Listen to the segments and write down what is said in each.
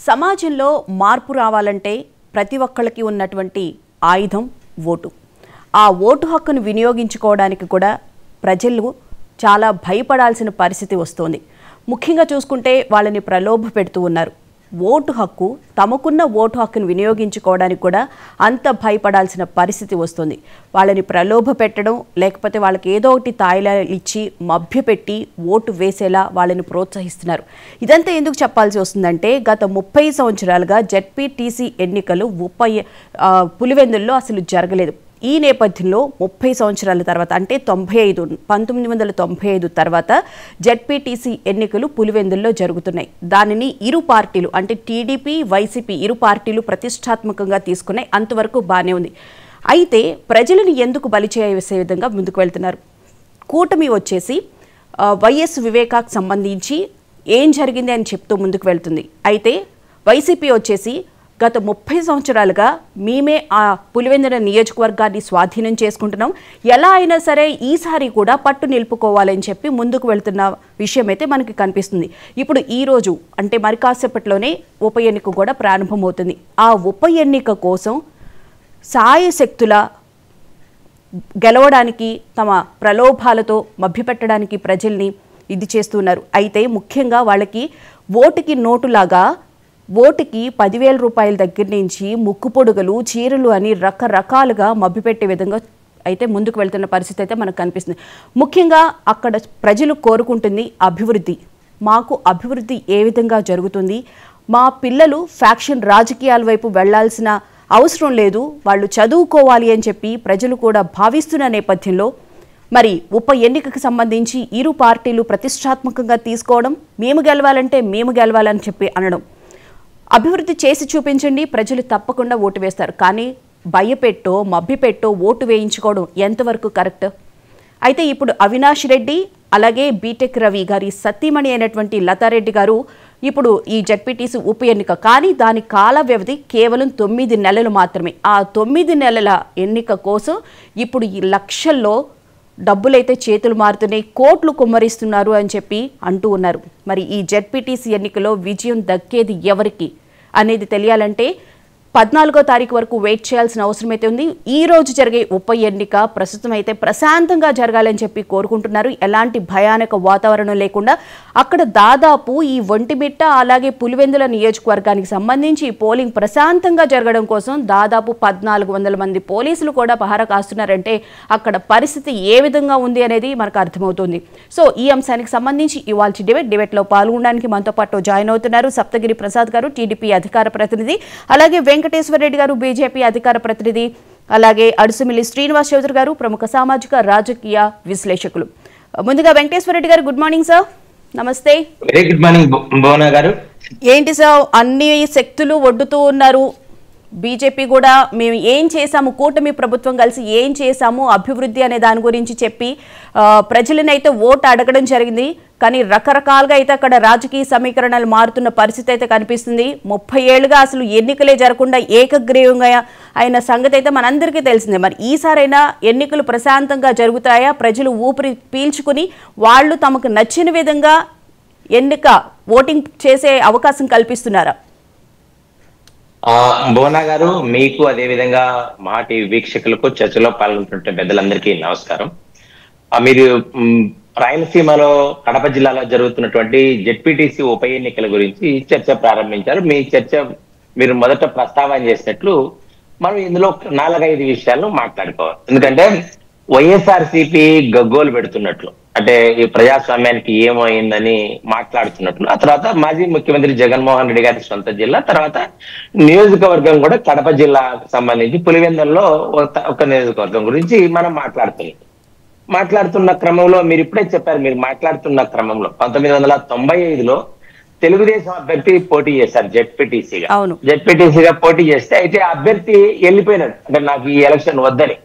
సమాజంలో మార్పు రావాలంటే ప్రతి ఒక్కళ్ళకి ఉన్నటువంటి ఆయుధం ఓటు. ఆ ఓటు హక్కును వినియోగించుకోవడానికి కూడా ప్రజలు చాలా భయపడాల్సిన పరిస్థితి వస్తుంది. ముఖ్యంగా చూసుకుంటే వాళ్ళని ప్రలోభ పెడుతూ ఉన్నారు. ఓటు హక్కు, తమకున్న ఓటు హక్కును వినియోగించుకోవడానికి కూడా అంత భయపడాల్సిన పరిస్థితి వస్తుంది. వాళ్ళని ప్రలోభ పెట్టడం, లేకపోతే వాళ్ళకి ఏదో ఒకటి తాయిలాలు ఇచ్చి మభ్యపెట్టి ఓటు వేసేలా వాళ్ళని ప్రోత్సహిస్తున్నారు. ఇదంతా ఎందుకు చెప్పాల్సి వస్తుందంటే, గత 30 సంవత్సరాలుగా జెడ్పీటీసీ ఎన్నికలు పులివెందుల్లో అసలు జరగలేదు. ఈ నేపథ్యంలో 30 సంవత్సరాల తర్వాత, అంటే 1995 తర్వాత జెడ్పీటీసీ ఎన్నికలు పులివెందుల్లో జరుగుతున్నాయి. దానిని ఇరు పార్టీలు, అంటే టీడీపీ, వైసీపీ ఇరు పార్టీలు ప్రతిష్టాత్మకంగా తీసుకున్నాయి. అంతవరకు బాగానే ఉంది. అయితే ప్రజలను ఎందుకు బలి చేసే విధంగా ముందుకు వెళ్తున్నారు? కూటమి వచ్చేసి వైఎస్ వివేకాకు సంబంధించి ఏం జరిగింది అని చెప్తూ ముందుకు వెళ్తుంది. అయితే వైసీపీ వచ్చేసి గత 30 సంవత్సరాలుగా మేమే ఆ పులివెందుల నియోజకవర్గాన్ని స్వాధీనం చేసుకుంటున్నాం, ఎలా అయినా సరే ఈసారి కూడా పట్టు నిలుపుకోవాలని చెప్పి ముందుకు వెళ్తున్న విషయం అయితే మనకి కనిపిస్తుంది. ఇప్పుడు ఈరోజు అంటే మరి కాసేపట్లోనే ఉప ఎన్నిక కూడా ప్రారంభమవుతుంది. ఆ ఉప ఎన్నిక కోసం సాయశక్తుల గెలవడానికి, తమ ప్రలోభాలతో మభ్యపెట్టడానికి ప్రజల్ని ఇది చేస్తున్నారు. అయితే ముఖ్యంగా వాళ్ళకి ఓటుకి నోటులాగా ఓటుకి 10,000 రూపాయల దగ్గర నుంచి ముక్కు పొడుగలు, చీరలు అని రకరకాలుగా మభ్యపెట్టే విధంగా అయితే ముందుకు వెళ్తున్న పరిస్థితి అయితే మనకు కనిపిస్తుంది. ముఖ్యంగా అక్కడ ప్రజలు కోరుకుంటుంది అభివృద్ధి. మాకు అభివృద్ధి ఏ విధంగా జరుగుతుంది, మా పిల్లలు ఫ్యాక్షన్ రాజకీయాల వైపు వెళ్లాల్సిన అవసరం లేదు, వాళ్ళు చదువుకోవాలి అని చెప్పి ప్రజలు కూడా భావిస్తున్న నేపథ్యంలో మరి ఉప ఎన్నికకు సంబంధించి ఇరు పార్టీలు ప్రతిష్టాత్మకంగా తీసుకోవడం, మేము గెలవాలంటే మేము గెలవాలని చెప్పి అనడం, అభివృద్ధి చేసి చూపించండి ప్రజలు తప్పకుండా ఓటు వేస్తారు, కానీ భయపెట్టో మభ్యపెట్టో ఓటు వేయించుకోవడం ఎంతవరకు కరెక్ట్? అయితే ఇప్పుడు అవినాష్ రెడ్డి అలాగే బీటెక్ రవి గారి సతీమణి అయినటువంటి లతారెడ్డి గారు ఇప్పుడు ఈ జెడ్పీటీసీ ఉప ఎన్నిక, కానీ దాని కాల వ్యవధి కేవలం 9 నెలలు మాత్రమే. ఆ 9 నెలల ఎన్నిక కోసం ఇప్పుడు ఈ లక్షల్లో డబ్బులైతే చేతులు మారుతున్నాయి, కోట్లు కుమ్మరిస్తున్నారు అని చెప్పి అంటూ ఉన్నారు. మరి ఈ జెడ్పీటీసీ ఎన్నికలో విజయం దక్కేది ఎవరికి అనేది తెలియాలంటే 14వ తారీఖు వరకు వెయిట్ చేయాల్సిన అవసరం అయితే ఉంది. ఈ రోజు జరిగే ఉప ఎన్నిక ప్రస్తుతం అయితే ప్రశాంతంగా జరగాలని చెప్పి కోరుకుంటున్నారు. ఎలాంటి భయానక వాతావరణం లేకుండా అక్కడ దాదాపు ఈ ఒంటిమిట్ట అలాగే పులివెందుల నియోజకవర్గానికి సంబంధించి పోలింగ్ ప్రశాంతంగా జరగడం కోసం దాదాపు 1,400 మంది పోలీసులు కూడా పహారా కాస్తున్నారంటే అక్కడ పరిస్థితి ఏ విధంగా ఉంది అనేది మనకు అర్థమవుతుంది. సో ఈ అంశానికి సంబంధించి ఇవాల్టి డిబేట్లో పాల్గొనడానికి మనతో పాటు జాయిన్ అవుతున్నారు సప్తగిరి ప్రసాద్ గారు, టీడీపీ అధికార ప్రతినిధి, అలాగే వెంకటేశ్వర రెడ్డి గారు, బీజేపీ అధికార ప్రతినిధి, అలాగే అడుసుమిల్లి శ్రీనివాస్ చౌదరి గారు, ప్రముఖ సామాజిక రాజకీయ విశ్లేషకులు. ముందుగా వెంకటేశ్వర రెడ్డి గారు, గుడ్ మార్నింగ్ సార్. నమస్తే. వెరీ గుడ్ మార్నింగ్ భువన గారు. ఏంటి సార్ అన్ని శక్తులు ఒడ్డుతూ ఉన్నారు, బీజేపీ కూడా మేము ఏం చేశాము, కూటమి ప్రభుత్వం కలిసి ఏం చేశాము అభివృద్ధి అనే దాని గురించి చెప్పి ప్రజలను అయితే ఓటు అడగడం జరిగింది. కానీ రకరకాలుగా అయితే అక్కడ రాజకీయ సమీకరణలు మారుతున్న పరిస్థితి అయితే కనిపిస్తుంది. 30 ఏళ్లుగా అసలు ఎన్నికలే జరగకుండా ఏకగ్రీవంగా అయిన సంగతి అయితే మనందరికీ తెలిసిందే. మరి ఈసారైనా ఎన్నికలు ప్రశాంతంగా జరుగుతాయా, ప్రజలు ఊపిరి పీల్చుకుని వాళ్ళు తమకు నచ్చిన విధంగా ఓటింగ్ చేసే అవకాశం కల్పిస్తున్నారా? భువన గారు, మీకు అదే విధంగా మా టీవీ వీక్షకులకు, చర్చలో పాల్గొంటున్న పెద్దలందరికీ నమస్కారం. మీరు రాయలసీమలో కడప జిల్లాలో జరుగుతున్నటువంటి జెడ్పీటీసీ ఉప ఎన్నికల గురించి చర్చ ప్రారంభించారు. మీ చర్చ మీరు మొదట ప్రస్తావన చేసినట్లు మనం ఇందులో 4-5 విషయాలను మాట్లాడుకోవాలి. ఎందుకంటే వైఎస్ఆర్సీపీ గగ్గోలు పెడుతున్నట్లు, అంటే ఈ ప్రజాస్వామ్యానికి ఏమైందని మాట్లాడుతున్నట్లు, ఆ తర్వాత మాజీ ముఖ్యమంత్రి జగన్మోహన్ రెడ్డి గారి సొంత జిల్లా, తర్వాత నియోజకవర్గం కూడా కడప జిల్లాకు సంబంధించి పులివెందుల్లో ఒక నియోజకవర్గం గురించి మనం మాట్లాడుతున్న క్రమంలో మీరు ఇప్పుడే చెప్పారు, మీరు మాట్లాడుతున్న క్రమంలో 1995లో తెలుగుదేశం అభ్యర్థి పోటీ చేశారు జెడ్పీటీసీగా పోటీ చేస్తే, అయితే అభ్యర్థి వెళ్ళిపోయినాడు, అంటే నాకు ఈ ఎలక్షన్ వద్దని.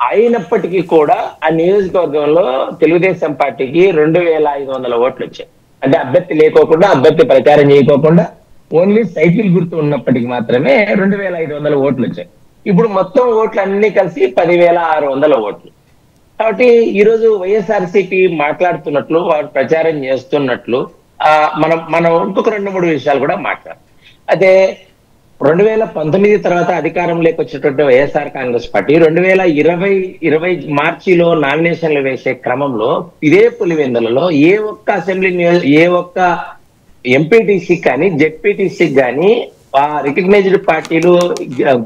అయినప్పటికీ కూడా ఆ నియోజకవర్గంలో తెలుగుదేశం పార్టీకి 2,500 ఓట్లు వచ్చాయి. అంటే అభ్యర్థి లేకోకుండా, అభ్యర్థి ప్రచారం చేయకోకుండా ఓన్లీ సైకిల్ గుర్తు ఉన్నప్పటికీ మాత్రమే 2,500 ఓట్లు వచ్చాయి. ఇప్పుడు మొత్తం ఓట్లు అన్ని కలిసి 10,600 ఓట్లు. కాబట్టి ఈ రోజు వైఎస్ఆర్సీపీ మాట్లాడుతున్నట్లు, వారు ప్రచారం చేస్తున్నట్లు మనం ఇంకొక 2-3 విషయాలు కూడా మాట్లాడాలి. అయితే 2019 తర్వాత అధికారంలోకి వచ్చినటువంటి వైఎస్ఆర్ కాంగ్రెస్ పార్టీ 2020 మార్చిలో నామినేషన్లు వేసే క్రమంలో ఇదే పులివెందులలో ఏ ఒక్క ఎంపీటీసీ కానీ జెడ్పీటీసీ కానీ ఆ రికగ్నైజ్డ్ పార్టీలు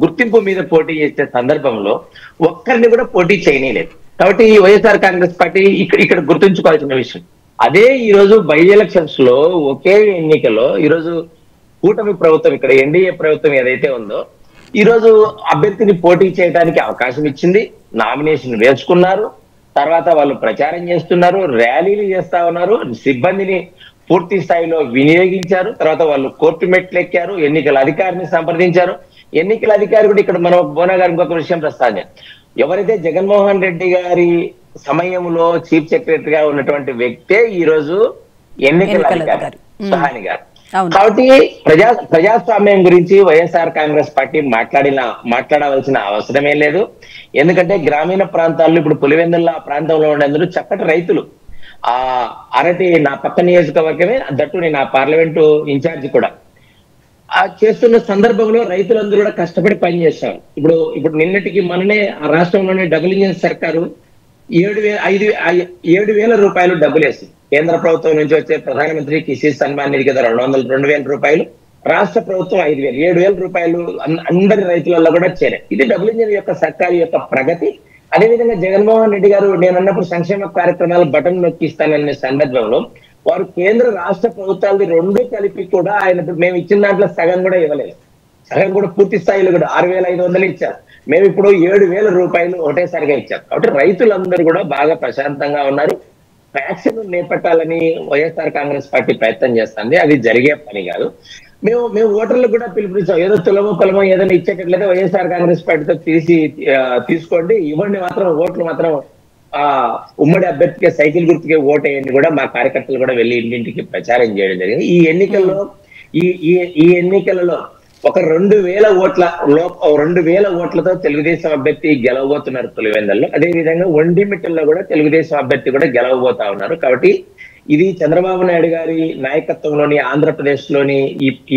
గుర్తింపు మీద పోటీ చేసే సందర్భంలో ఒక్కరిని కూడా పోటీ చేయలేదు. కాబట్టి ఈ వైఎస్ఆర్ కాంగ్రెస్ పార్టీ ఇక్కడ గుర్తుంచుకోవాల్సిన విషయం అదే. ఈ రోజు బై ఎలక్షన్స్ లో ఒకే ఎన్నికలో ఈరోజు కూటమి ప్రభుత్వం ఇక్కడ ఎన్డీఏ ప్రభుత్వం ఏదైతే ఉందో ఈ రోజు అభ్యర్థిని పోటీ చేయడానికి అవకాశం ఇచ్చింది, నామినేషన్ వేసుకున్నారు, తర్వాత వాళ్ళు ప్రచారం చేస్తున్నారు, ర్యాలీలు చేస్తా ఉన్నారు, సిబ్బందిని పూర్తి స్థాయిలో వినియోగించారు, తర్వాత వాళ్ళు కోర్టు మెట్లు ఎక్కారు, ఎన్నికల అధికారిని సంప్రదించారు. ఎన్నికల అధికారి కూడా ఇక్కడ మనం బోనా గారు ఇంకొక విషయం ప్రస్తావించారు. ఎవరైతే జగన్మోహన్ రెడ్డి గారి సమయంలో చీఫ్ సెక్రటరీగా ఉన్నటువంటి వ్యక్తే ఈ రోజు ఎన్నికల అధికారి సహాని గారు. కాబట్టి ప్రజాస్వామ్యం గురించి వైఎస్ఆర్ కాంగ్రెస్ పార్టీ మాట్లాడవలసిన అవసరమే లేదు. ఎందుకంటే గ్రామీణ ప్రాంతాల్లో ఇప్పుడు పులివెందుల ప్రాంతంలో ఉండేందుకు చక్కటి రైతులు అరటి నా పక్క నియోజకవర్గమే దట్టు నేను ఆ పార్లమెంటు ఇన్ఛార్జి కూడా చేస్తున్న సందర్భంలో రైతులందరూ కూడా కష్టపడి పనిచేస్తారు. ఇప్పుడు నిన్నటికి మననే ఆ రాష్ట్రంలోనే డబుల్ ఇంజిన్ సర్కారు 7,000 రూపాయలు డబ్బులు వేసి కేంద్ర ప్రభుత్వం నుంచి వచ్చే ప్రధానమంత్రి కిసాన్ సన్మాన్ నిధి కదా 2,000 రూపాయలు, రాష్ట్ర ప్రభుత్వం 5,000, 7,000 రూపాయలు అందరి రైతులలో కూడా చేరాయి. ఇది డబుల్ ఇంజిన్ యొక్క సర్కారు యొక్క ప్రగతి. అదేవిధంగా జగన్మోహన్ రెడ్డి గారు నేను అన్నప్పుడు సంక్షేమ కార్యక్రమాలు బటన్ నొక్కిస్తాననే సందర్భంలో వారు కేంద్ర రాష్ట్ర ప్రభుత్వాలది రెండు కలిపి కూడా ఆయన మేము ఇచ్చిన దాంట్లో సగం కూడా ఇవ్వలేదు. సగం కూడా పూర్తి స్థాయిలో కూడా 6,500 ఇచ్చారు. మేము ఇప్పుడు 7,000 రూపాయలు ఒకటేసారిగా ఇచ్చారు. కాబట్టి రైతులందరూ కూడా బాగా ప్రశాంతంగా ఉన్నారు. వ్యాక్సిన్ చేపట్టాలని వైఎస్ఆర్ కాంగ్రెస్ పార్టీ ప్రయత్నం చేస్తుంది, అది జరిగే పని కాదు. మేము ఓటర్లకు కూడా పిలుపునిచ్చాం, ఏదో తులమో ఏదైనా ఇచ్చేటట్లయితే వైఎస్ఆర్ కాంగ్రెస్ పార్టీతో తీసుకోండి, ఇవ్వండి, మాత్రం ఓట్లు మాత్రం ఉమ్మడి అభ్యర్థికి సైకిల్ గుర్తుకే ఓటేయండి కూడా మా కార్యకర్తలు కూడా వెళ్ళి ఇంటింటికి ప్రచారం చేయడం జరిగింది. ఈ ఎన్నికలలో ఒక 2,000 ఓట్లతో తెలుగుదేశం అభ్యర్థి గెలవబోతున్నారు పులివెందుల్లో. అదే విధంగా ఒంటిమిట్టల్లో కూడా తెలుగుదేశం అభ్యర్థి కూడా గెలవబోతా ఉన్నారు. కాబట్టి ఇది చంద్రబాబు నాయుడు గారి నాయకత్వంలోని ఆంధ్రప్రదేశ్ లోని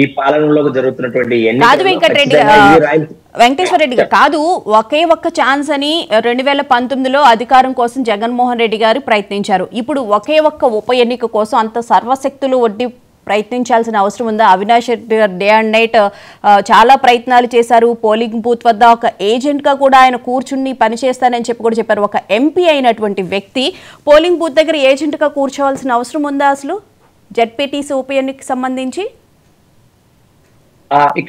ఈ పాలనలో జరుగుతున్నటువంటి వెంకటేశ్వర రెడ్డి గారు కాదు, ఒకే ఒక్క ఛాన్స్ అని 2019లో అధికారం కోసం జగన్మోహన్ రెడ్డి గారు ప్రయత్నించారు. ఇప్పుడు ఒకే ఒక్క ఉప ఎన్నిక కోసం అంత సర్వశక్తులు ఒడ్డి ప్రయత్నించాల్సిన అవసరం ఉందా? అవినాష్ రెడ్డి గారు డే అండ్ నైట్ చాలా ప్రయత్నాలు చేశారు. పోలింగ్ బూత్ వద్ద ఒక ఏజెంట్గా కూడా ఆయన కూర్చుని పనిచేస్తానని చెప్పి కూడా చెప్పారు. ఒక ఎంపీ అయినటువంటి వ్యక్తి పోలింగ్ బూత్ దగ్గర ఏజెంట్గా కూర్చోవాల్సిన అవసరం ఉందా అసలు జెడ్పీటీసీ ఉప ఎన్నికకి సంబంధించి?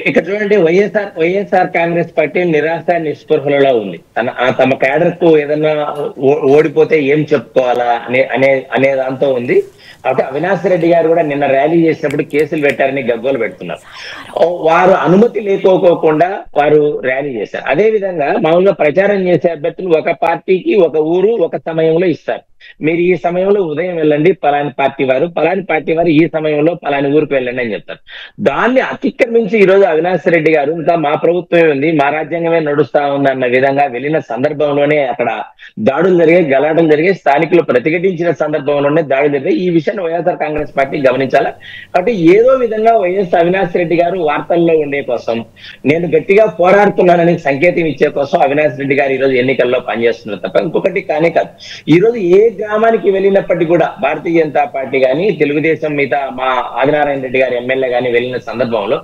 ఇక్కడ చూడండి, వైఎస్ఆర్ కాంగ్రెస్ పార్టీ నిరాశ నిస్పృహలలో ఉంది. తమ క్యాడర్ కు ఏదన్నా ఓడిపోతే ఏం చెప్పుకోవాలా అనే దాంతో ఉంది. కాబట్టి అవినాష్ రెడ్డి గారు కూడా నిన్న ర్యాలీ చేసినప్పుడు కేసులు పెట్టారని గగ్గోలు పెడుతున్నారు. వారు అనుమతి లేకోకుండా వారు ర్యాలీ చేశారు. అదే విధంగా మామూలుగా ప్రచారం చేసే అభ్యర్థులు ఒక పార్టీకి ఒక ఊరు ఒక సమయంలో ఇస్తారు. మీరు ఈ సమయంలో ఉదయం వెళ్ళండి పలాని పార్టీ వారు ఈ సమయంలో పలాని ఊరికి వెళ్ళండి అని చెప్తారు. దాన్ని అతిక్రమించి ఈ రోజు అవినాష్ రెడ్డి గారు ఇంకా మా ప్రభుత్వమే ఉంది, మా రాజ్యాంగమే నడుస్తా ఉంది అన్న విధంగా వెళ్ళిన సందర్భంలోనే అక్కడ దాడులు జరిగాయి, గలాటలు జరిగాయి, స్థానికులు ప్రతిఘటించిన సందర్భంలోనే దాడులు జరిగాయి. ఈ విషయాన్ని వైఎస్ఆర్ కాంగ్రెస్ పార్టీ గమనించాలి. కాబట్టి ఏదో విధంగా వైఎస్ అవినాష్ రెడ్డి గారు వార్తల్లో ఉండే కోసం, నేను గట్టిగా పోరాడుతున్నానని సంకేతం ఇచ్చే కోసం అవినాష్ రెడ్డి గారు ఈ రోజు ఎన్నికల్లో పనిచేస్తున్నారు తప్ప ఇంకొకటి కానే కాదు. ఈ రోజు ఏ గ్రామానికి వెళ్ళినప్పటికీ కూడా భారతీయ జనతా పార్టీ కానీ తెలుగుదేశం మిగతా మా ఆదినారాయణ రెడ్డి గారి ఎమ్మెల్యే కానీ వెళ్ళిన సందర్భంలో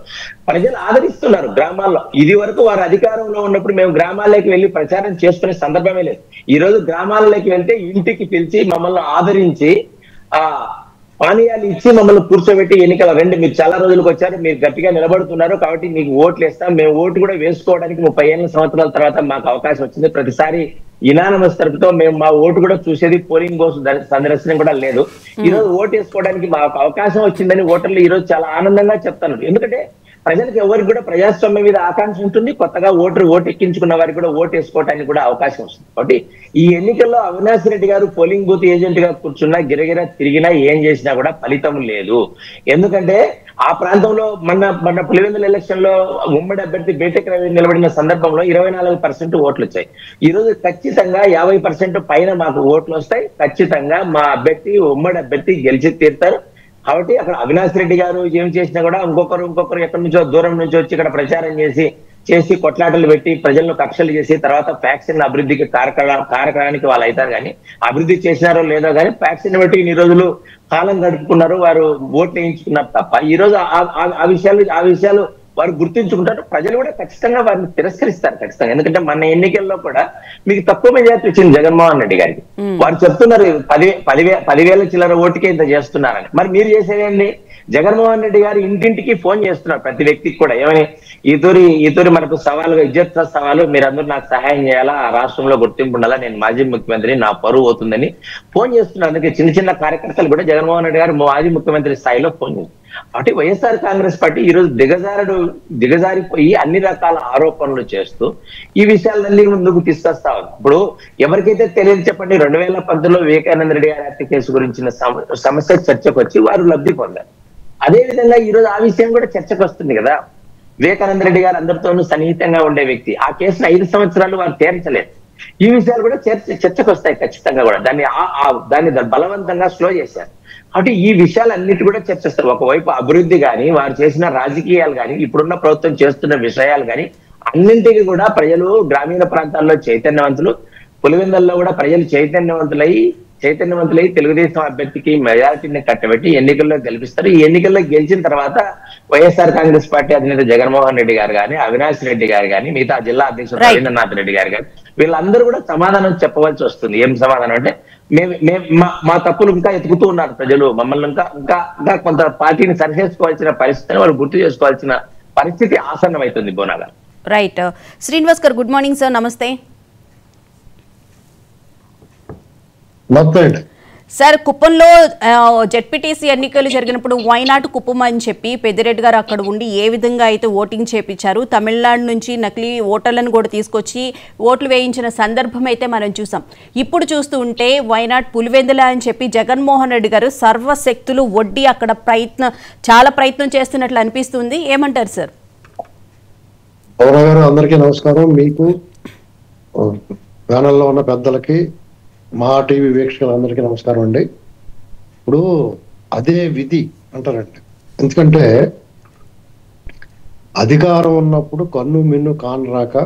ప్రజలు ఆదరిస్తున్నారు. గ్రామాల్లో ఇది వరకు వారు అధికారంలో ఉన్నప్పుడు మేము గ్రామాల్లోకి వెళ్ళి ప్రచారం చేసుకునే సందర్భమే లేదు. ఈ రోజు గ్రామాలలోకి వెళ్తే ఇంటికి పిలిచి మమ్మల్ని ఆదరించి పానీయాలు ఇచ్చి మమ్మల్ని కూర్చోబెట్టి ఎన్నికల రండి, మీరు చాలా రోజులకు వచ్చారు, మీరు గట్టిగా నిలబడుతున్నారు కాబట్టి మీకు ఓట్లు వేస్తాం, మేము ఓటు కూడా వేసుకోవడానికి 30 సంవత్సరాల తర్వాత మాకు అవకాశం వచ్చింది. ప్రతిసారి ఇనానమస్ తరపుతో మేము మా ఓటు కూడా చూసేది పోలింగ్ కోసం సందర్శనం కూడా లేదు. ఈ రోజు ఓటు వేసుకోవడానికి మాకు అవకాశం వచ్చిందని ఓటర్లు ఈ రోజు చాలా ఆనందంగా చెప్తున్నారు. ఎందుకంటే ప్రజలకు ఎవరికి కూడా ప్రజాస్వామ్యం మీద ఆకాంక్ష ఉంటుంది, కొత్తగా ఓటు ఎక్కించుకున్న వారికి కూడా ఓటు వేసుకోవడానికి కూడా అవకాశం వస్తుంది. కాబట్టి ఈ ఎన్నికల్లో అవినాష్ రెడ్డి గారు పోలింగ్ బూత్ ఏజెంట్ గా కూర్చున్నా గిరగిరా తిరిగినా ఏం చేసినా కూడా ఫలితం లేదు. ఎందుకంటే ఆ ప్రాంతంలో మన పులివెందుల ఎలక్షన్ లో ఉమ్మడి అభ్యర్థి బేటెక్ రవి నిలబడిన సందర్భంలో 24% ఓట్లు వచ్చాయి. ఈ రోజు ఖచ్చితంగా 50% పైన మాకు ఓట్లు వస్తాయి. ఖచ్చితంగా మా ఉమ్మడి అభ్యర్థి గెలిచి తీరుతారు. కాబట్టి అక్కడ అవినాష్ రెడ్డి గారు ఏం చేసినా కూడా ఇంకొకరు ఎక్కడి నుంచో దూరం నుంచి వచ్చి ఇక్కడ ప్రచారం చేసి కొట్లాటలు పెట్టి ప్రజలను కక్షలు చేసి తర్వాత ఫ్యాక్షన్ అభివృద్ధికి కారకానికి వాళ్ళు అవుతారు. కానీ అభివృద్ధి చేసినారో లేదో కానీ ఫ్యాక్షన్ బట్టి ఇన్ని రోజులు కాలం గడుపుకున్నారు, వారు ఓట్లు వేయించుకున్నారు తప్ప ఈ రోజు ఆ విషయాలు వారు గుర్తించుకుంటారు. ప్రజలు కూడా ఖచ్చితంగా వారిని తిరస్కరిస్తారు ఖచ్చితంగా. ఎందుకంటే మన ఎన్నికల్లో కూడా మీకు తక్కువ మెజార్టీ వచ్చింది జగన్మోహన్ రెడ్డి గారికి. వారు చెప్తున్నారు 10,000 చిల్లర ఓటుకే ఇంత చేస్తున్నారని. మరి మీరు చేసేదేంటి? జగన్మోహన్ రెడ్డి గారు ఇంటింటికి ఫోన్ చేస్తున్నారు ప్రతి వ్యక్తికి కూడా. ఏమని, ఈతూరి మనకు సవాలుగా ఇజ్జత్ సవాలు, మీరందరూ నాకు సహాయం చేయాలా, ఆ రాష్ట్రంలో గుర్తింపు ఉండాలా, నేను మాజీ ముఖ్యమంత్రి, నా పరువు అవుతుందని ఫోన్ చేస్తున్నారు. అందుకే చిన్న కార్యకర్తలు కూడా జగన్మోహన్ రెడ్డి గారు మాజీ ముఖ్యమంత్రి స్థాయిలో ఫోన్ చేస్తారు. అంటే వైఎస్ఆర్ కాంగ్రెస్ పార్టీ ఈ రోజు దిగజారిపోయి అన్ని రకాల ఆరోపణలు చేస్తూ ఈ విషయాలన్నీ ముందుకు తీసుకొస్తా ఉంది. ఇప్పుడు ఎవరికైతే తెలియదు చెప్పండి, 2019లో వివేకానంద రెడ్డి గారి హత్య కేసు గురించిన సమస్య చర్చకు వచ్చి వారు లబ్ధి పొందారు. అదే విధంగా ఈ రోజు ఆ విషయం కూడా చర్చకు వస్తుంది కదా. వివేకానంద రెడ్డి గారు అందరితోనూ సన్నిహితంగా ఉండే వ్యక్తి, ఆ కేసును 5 సంవత్సరాలు వారు తేల్చలేదు. ఈ విషయాలు కూడా చర్చకు వస్తాయి ఖచ్చితంగా కూడా. దాన్ని బలవంతంగా స్లో చేశారు. కాబట్టి ఈ విషయాలన్నిటి కూడా చర్చిస్తారు. ఒకవైపు అభివృద్ధి కానీ, వారు చేసిన రాజకీయాలు కానీ, ఇప్పుడున్న ప్రభుత్వం చేస్తున్న విషయాలు కానీ, అన్నింటికి కూడా ప్రజలు గ్రామీణ ప్రాంతాల్లో చైతన్యవంతులు, పులివెందుల్లో కూడా ప్రజలు చైతన్యవంతులై తెలుగుదేశం అభ్యర్థికి మెజారిటీని కట్టబెట్టి ఎన్నికల్లో గెలిపిస్తారు. ఈ ఎన్నికల్లో గెలిచిన తర్వాత వైఎస్ఆర్ కాంగ్రెస్ పార్టీ అధినేత జగన్మోహన్ రెడ్డి గారు కానీ, అవినాష్ రెడ్డి గారు కానీ, మిగతా జిల్లా అధ్యక్షుడు రవీంద్రనాథ్ రెడ్డి గారు కానీ, వీళ్ళందరూ కూడా సమాధానం చెప్పవలసి వస్తుంది. ఏం సమాధానం అంటే, మా తప్పులు ఇంకా ఎతుకుతూ ఉన్నారు ప్రజలు, మమ్మల్ని ఇంకా కొంత పార్టీని సరిచేసుకోవాల్సిన పరిస్థితిని వాళ్ళు గుర్తు చేసుకోవాల్సిన పరిస్థితి ఆసన్నమవుతుంది. బోనాగా రైట్. శ్రీనివాస్ గారు గుడ్ మార్నింగ్ సార్, నమస్తే సార్. కుప్పంలో జెడ్పీటీసీ ఎన్నికలు జరిగినప్పుడు వైనాట్ కుప్పం అని చెప్పి పెద్దిరెడ్డి గారు అక్కడ ఉండి ఏ విధంగా అయితే ఓటింగ్ చేపించారు, తమిళనాడు నుంచి నకిలీ ఓటర్లను కూడా తీసుకొచ్చి ఓట్లు వేయించిన సందర్భం అయితే మనం చూసాం. ఇప్పుడు చూస్తూ ఉంటే వైనాట్ పులివెందుల అని చెప్పి జగన్మోహన్ రెడ్డి గారు సర్వశక్తులు ఒడ్డి అక్కడ చాలా ప్రయత్నం చేస్తున్నట్లు అనిపిస్తుంది. ఏమంటారు సార్? అందరికీ నమస్కారం. మీకు ప్యానల్లో ఉన్న పెద్దలకి, మా టీవీ వీక్షకులందరికీ నమస్కారం అండి. ఇప్పుడు అదే విధి అంటారండి. ఎందుకంటే అధికారం ఉన్నప్పుడు కన్ను మిన్ను కానరాక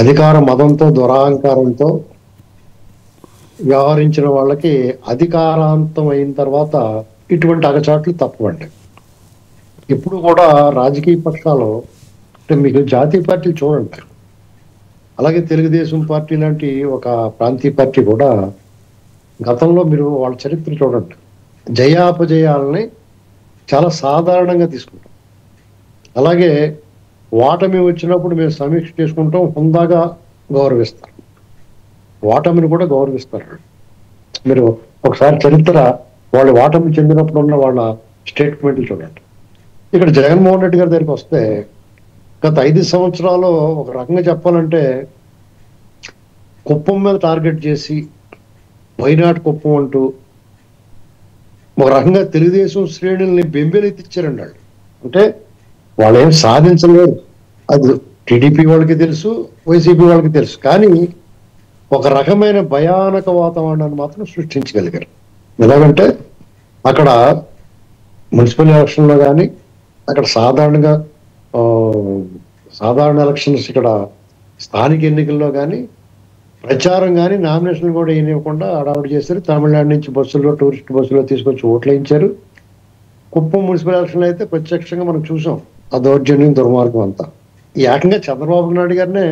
అధికార మదంతో దురహంకారంతో వ్యవహరించిన వాళ్ళకి అధికారాంతం అయిన తర్వాత ఇటువంటి అగచాట్లు తప్పవండి. ఇప్పుడు కూడా రాజకీయ పక్షాలు అంటే మీకు జాతీయ పార్టీలు చూడండి, అలాగే తెలుగుదేశం పార్టీ లాంటి ఒక ప్రాంతీయ పార్టీ కూడా గతంలో మీరు వాళ్ళ చరిత్ర చూడండి, జయాపజయాలని చాలా సాధారణంగా తీసుకుంటాం. అలాగే ఓటమి వచ్చినప్పుడు మేము సమీక్ష చేసుకుంటాం, హుందాగా గౌరవిస్తారు, ఓటమిని కూడా గౌరవిస్తారు. మీరు ఒకసారి చరిత్ర వాళ్ళు ఓటమి చెందినప్పుడు ఉన్న వాళ్ళ స్టేట్మెంట్లు చూడండి. ఇక్కడ జగన్మోహన్ రెడ్డి గారి దగ్గరికి వస్తే గత 5 సంవత్సరాలు ఒక రకంగా చెప్పాలంటే కుప్పం మీద టార్గెట్ చేసి వైనాట్ కుప్పం అంటూ ఒక రకంగా తెలుగుదేశం శ్రేణుల్ని బెంబేలెత్తిచ్చారండి వాళ్ళు. అంటే వాళ్ళు ఏం సాధించలేరు, అది టీడీపీ వాళ్ళకి తెలుసు, వైసీపీ వాళ్ళకి తెలుసు. కానీ ఒక రకమైన భయానక వాతావరణాన్ని మాత్రం సృష్టించగలిగారు. ఎలాగంటే అక్కడ మున్సిపల్ ఎలక్షన్లో కానీ, అక్కడ సాధారణ ఎలక్షన్స్, ఇక్కడ స్థానిక ఎన్నికల్లో కానీ ప్రచారం కానీ నామినేషన్ కూడా వేయనివ్వకుండా హడావుడి చేశారు. తమిళనాడు నుంచి బస్సుల్లో, టూరిస్ట్ బస్సులో తీసుకొచ్చి ఓట్లు వేయించారు. కుప్పం మున్సిపల్ ఎలక్షన్లో అయితే ప్రత్యక్షంగా మనం చూసాం ఆ దౌర్జన్యం, దుర్మార్గం అంతా. ఈ ఏకంగా చంద్రబాబు నాయుడు గారినే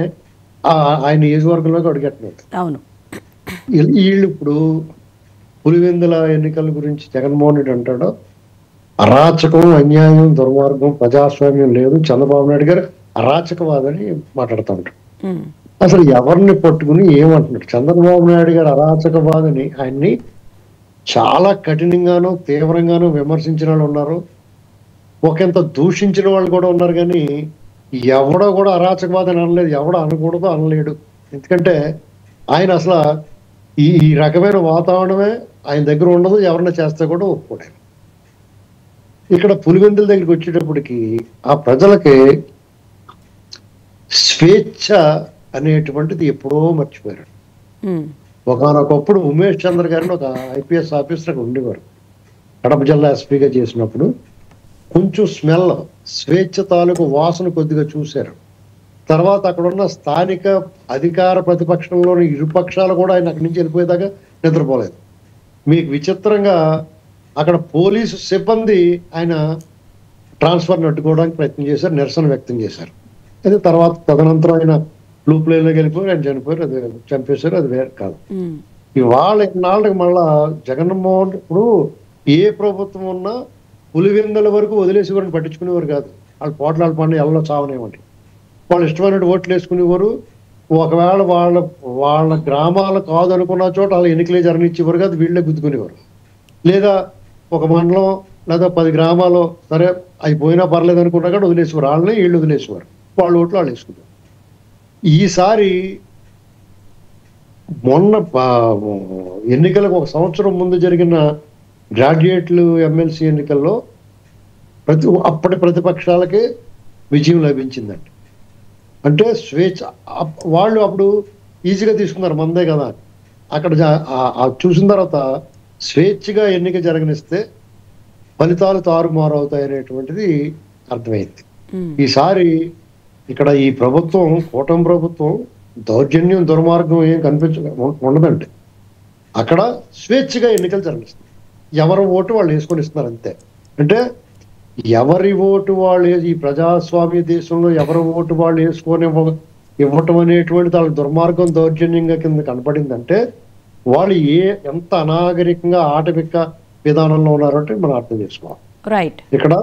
ఆయన నియోజకవర్గంలోకి అడిగట్లేదు. అవును, వీళ్ళు ఇప్పుడు పులివెందుల ఎన్నికల గురించి జగన్మోహన్ రెడ్డి అంటాడు అరాచకం, అన్యాయం, దుర్మార్గం, ప్రజాస్వామ్యం లేదు, చంద్రబాబు నాయుడు గారు అరాచకవాదని మాట్లాడుతూ ఉంటాడు. అసలు ఎవరిని పట్టుకుని ఏమంటున్నాడు? చంద్రబాబు నాయుడు గారు అరాచకవాదని ఆయన్ని చాలా కఠినంగానూ తీవ్రంగానూ విమర్శించిన వాళ్ళు ఉన్నారు, ఒకంత దూషించిన వాళ్ళు కూడా ఉన్నారు. కానీ ఎవడో కూడా అరాచకవాదని అనలేదు, ఎవడో అనకూడదు అనలేడు. ఎందుకంటే ఆయన అసలు ఈ రకమైన వాతావరణమే ఆయన దగ్గర ఉండదు, ఎవరన్నా చేస్తే కూడా ఒప్పుకోడు. ఇక్కడ పులివెందుల దగ్గరికి వచ్చేటప్పటికి ఆ ప్రజలకి స్వేచ్ఛ అనేటువంటిది ఎప్పుడో మర్చిపోయారు. ఒకనొకప్పుడు ఉమేష్ చంద్ర గారిని ఒక IPS ఆఫీసర్ ఉండేవారు. కడప జిల్లా ఎస్పీగా చేసినప్పుడు కొంచెం స్మెల్ స్వేచ్ఛ తాలూకు వాసన కొద్దిగా చూశారు. తర్వాత అక్కడ ఉన్న స్థానిక అధికార ప్రతిపక్షంలోని ఇరుపక్షాలు కూడా ఆయన అక్కడి నుంచి వెళ్ళిపోయేదాకా నిద్రపోలేదు. మీకు విచిత్రంగా అక్కడ పోలీసు సిబ్బంది ఆయన ట్రాన్స్ఫర్ని అడ్డుకోవడానికి ప్రయత్నం చేశారు, నిరసన వ్యక్తం చేశారు. అది తర్వాత తదనంతరం ఆయన బ్లూ ప్లేన్లోకి వెళ్ళిపోయి ఆయన చనిపోయారు, అది చంపేశారు, అది వేరే కాదు. ఇవాళ ఇన్నాళ్ళకి మళ్ళా జగన్మోహన్ ఇప్పుడు ఏ ప్రభుత్వం ఉన్నా పులివెందుల వరకు వదిలేసి వారిని పట్టించుకునేవారు కాదు. వాళ్ళు పోట్లాడు పండు ఎల్లో చావనేవంటి, వాళ్ళు ఇష్టమైనట్టు ఓట్లు వేసుకునేవారు. ఒకవేళ వాళ్ళ గ్రామాలు కాదు అనుకున్న చోట వాళ్ళు ఎన్నికలే జరగనిచ్చేవారు కాదు, వీళ్ళే గుద్దుకునేవారు. లేదా ఒక మండలం లేదా 10 గ్రామాలు సరే అయిపోయినా పర్లేదు అనుకున్నా కూడా వదిలేసేవారు, వాళ్ళని వీళ్ళు వదిలేసేవారు, వాళ్ళ ఓట్లు వాళ్ళు వేసుకున్నారు. ఈసారి మొన్న ఎన్నికలకు 1 సంవత్సరం ముందు జరిగిన గ్రాడ్యుయేట్లు ఎమ్మెల్సీ ఎన్నికల్లో అప్పటి ప్రతిపక్షాలకే విజయం లభించిందండి. అంటే స్వేచ్ఛ, వాళ్ళు అప్పుడు ఈజీగా తీసుకున్నారు, మందే కదా. అక్కడ చూసిన తర్వాత స్వేచ్ఛగా ఎన్నిక జరగనిస్తే ఫలితాలు తారుమారు అవుతాయి అనేటువంటిది అర్థమైంది. ఈసారి ఇక్కడ ఈ ప్రభుత్వం, కూటమి ప్రభుత్వం దౌర్జన్యం దుర్మార్గం ఏం ఉండదండి. అక్కడ స్వేచ్ఛగా ఎన్నికలు జరగనిస్తుంది, ఎవరి ఓటు వాళ్ళు వేసుకొని ఇస్తున్నారు అంతే. అంటే ఎవరి ఓటు వాళ్ళు, ఈ ప్రజాస్వామ్య దేశంలో ఎవరి ఓటు వాళ్ళు వేసుకొని ఇవ్వటం అనేటువంటిది వాళ్ళ దుర్మార్గం దౌర్జన్యంగా కింద కనపడిందంటే వాళ్ళు ఎంత అనాగరికంగా ఆటవిక విధానంలో ఉన్నారంటే మనం అర్థం చేసుకోవాలి. రైట్. ఇక్కడ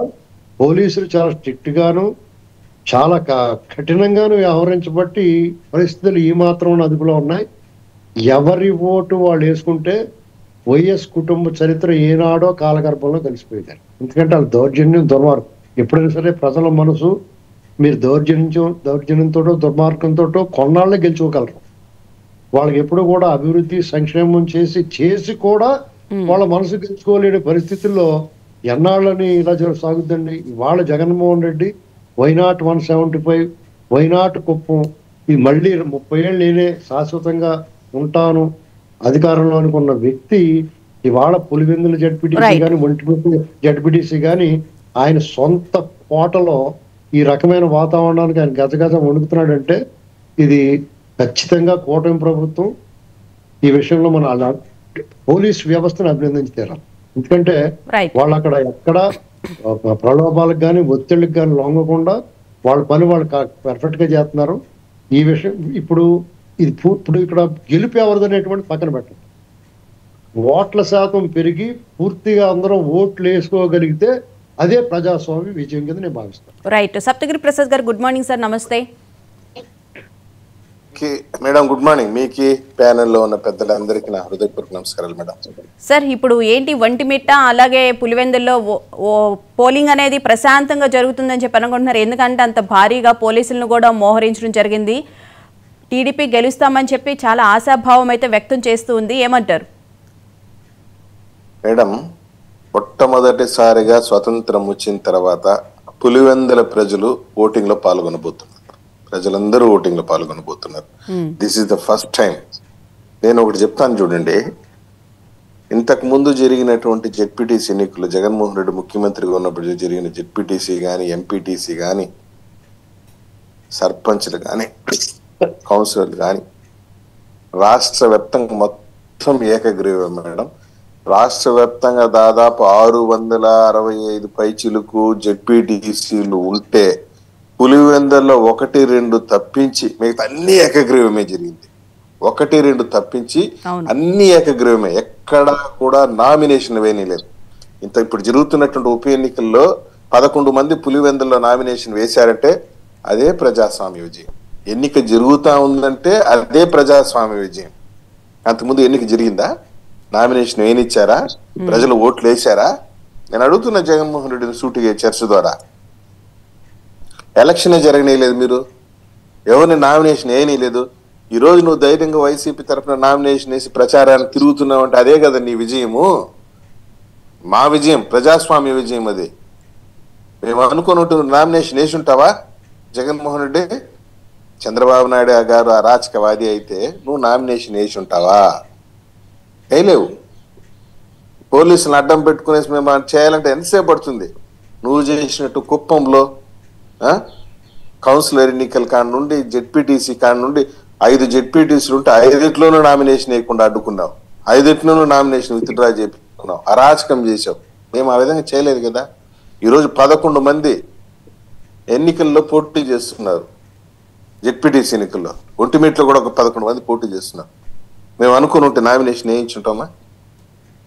పోలీసులు చాలా స్ట్రిక్ట్ గాను చాలా కఠినంగాను వ్యవహరించబట్టి పరిస్థితులు ఈ మాత్రం అదుపులో ఉన్నాయి. ఎవరి ఓటు వాళ్ళు వేసుకుంటే వైఎస్ కుటుంబ చరిత్ర ఏనాడో కాలగర్భంలో కలిసిపోయారు. ఎందుకంటే వాళ్ళు దౌర్జన్యం దుర్మార్గం, ఎప్పుడైనా సరే ప్రజల మనసు మీరు దౌర్జన్యంతో దుర్మార్గంతో కొన్నాళ్ళే గెలుచుకోగలరు. వాళ్ళకి ఎప్పుడు కూడా అభివృద్ధి సంక్షేమం చేసి కూడా వాళ్ళ మనసు గెలుచుకోలేని పరిస్థితుల్లో ఎన్నాళ్ళని ఇలా సాగుద్దండి. వాళ్ళ జగన్మోహన్ రెడ్డి వైనాట్ 175, వైనాట్ కుప్పం, ఇది మళ్ళీ 30 ఏళ్ళు నేనే శాశ్వతంగా ఉంటాను అధికారంలో అనుకున్న వ్యక్తి ఇవాళ పులివెందుల జడ్పీటీసీ కానీ ఒంటిమిట్ట జడ్పీటీసీ కానీ ఆయన సొంత కోటలో ఈ రకమైన వాతావరణానికి ఆయన గజగజ వణుకుతున్నాడంటే ఇది ఖచ్చితంగా కూటమి ప్రభుత్వం ఈ విషయంలో మన పోలీస్ వ్యవస్థను అభినందించి తీరాలి. ఎందుకంటే వాళ్ళు అక్కడ ఎక్కడ ప్రలోభాలకు కానీ ఒత్తిళ్ళకి కానీ లొంగకుండా వాళ్ళ పని వాళ్ళు పర్ఫెక్ట్ గా చేస్తున్నారు. ఈ విషయం ఇప్పుడు ఇక్కడ గెలుపు ఎవరిదనేటువంటి పక్కన పెట్టండి, ఓట్ల శాతం పెరిగి పూర్తిగా అందరం ఓట్లు వేసుకోగలిగితే అదే ప్రజాస్వామ్య విజయం కింద నేను భావిస్తాను. రైట్. సప్తగిరి ప్రసాద్ గారు గుడ్ మార్నింగ్ సార్. నమస్తే మేడం. Good morning. మీకు ప్యానెల్లో ఉన్న పెద్దలందరికీ నా హృదయపూర్వక నమస్కారాలు మేడం. సార్, ఇప్పుడు ఏంటి ఒంటిమిట్ట అలాగే పులివెందుల్లో పోలింగ్ అనేది ప్రశాంతంగా జరుగుతుందని చెప్పి అనుకుంటున్నారు? ఎందుకంటే అంత భారీగా పోలీసులను కూడా మోహరించడం జరిగింది. టీడీపీ గెలుస్తామని చెప్పి చాలా ఆశాభావం అయితే వ్యక్తం చేస్తూ ఉంది, ఏమంటారు? మేడం, మొట్టమొదటిసారిగా స్వతంత్రం వచ్చిన తర్వాత పులివెందుల ప్రజలు ఓటింగ్ లో పాల్గొనబోతున్నారు. ప్రజలందరూ ఓటింగ్ లో పాల్గొనబోతున్నారు. This is the first time. నేను ఒకటి చెప్తాను చూడండి, ఇంతకు ముందు జరిగినటువంటి జెడ్పీటీసీ ఎన్నికలు, జగన్మోహన్ రెడ్డి ముఖ్యమంత్రిగా ఉన్నప్పుడు జరిగిన జెడ్పీటీసీ కానీ, ఎంపీటీసీ కానీ, సర్పంచ్లు కానీ, కౌన్సిలర్లు కానీ రాష్ట్ర వ్యాప్తంగా మొత్తం ఏకగ్రీవం మేడం. రాష్ట్ర వ్యాప్తంగా దాదాపు 665 పైచిలకు జెడ్పీటీసీలు ఉంటే పులివెందుల్లో 1-2 తప్పించి మిగతా అన్ని ఏకగ్రీవమే జరిగింది. 1-2 తప్పించి అన్ని ఏకగ్రీవమే, ఎక్కడా కూడా నామినేషన్ వేయలేదు. ఇప్పుడు జరుగుతున్నటువంటి ఉప ఎన్నికల్లో 11 మంది పులివెందుల్లో నామినేషన్ వేశారంటే అదే ప్రజాస్వామ్య విజయం. ఎన్నిక జరుగుతా ఉందంటే అదే ప్రజాస్వామ్య విజయం. అంతకుముందు ఎన్నిక జరిగిందా? నామినేషన్ వేయనిచ్చారా? ప్రజలు ఓట్లు వేశారా? నేను అడుగుతున్న జగన్మోహన్ రెడ్డిని సూటిగా చర్చ ద్వారా. ఎలక్షనే జరగనేలేదు, మీరు ఎవరిని నామినేషన్ వేయనీయలేదు. ఈ రోజు నువ్వు ధైర్యంగా వైసీపీ తరఫున నామినేషన్ వేసి ప్రచారాన్ని తిరుగుతున్నావు అంటే అదే కదా నీ విజయము. మా విజయం, ప్రజాస్వామ్య విజయం అది. మేము అనుకున్నట్టు నామినేషన్ వేసి ఉంటావా జగన్మోహన్ రెడ్డి? చంద్రబాబు నాయుడు గారు అరాచకవాది అయితే నువ్వు నామినేషన్ వేసి ఉంటావా? వేయలేవు. పోలీసులను అడ్డం పెట్టుకునేసి మేము చేయాలంటే ఎంతసేపు పడుతుంది? నువ్వు చేసినట్టు కుప్పంలో కౌన్సిలర్ ఎన్నికల కాడ నుండి జెడ్పీటీసీ కాడ నుండి 5 జెడ్పీటీసీలు ఉంటే 5 నామినేషన్ వేయకుండా అడ్డుకున్నావు, 5 నామినేషన్ విత్డ్రా చేయించుకున్నావు, అరాచకం చేసావు. మేము ఆ విధంగా చేయలేదు కదా. ఈరోజు 11 మంది ఎన్నికల్లో పోటీ చేస్తున్నారు. జెడ్పీటీసీ ఎన్నికల్లో ఒంటిమిట్లో కూడా ఒక 11 మంది పోటీ చేస్తున్నారు. మేము అనుకుని ఉంటే నామినేషన్ వేయించుంటామా?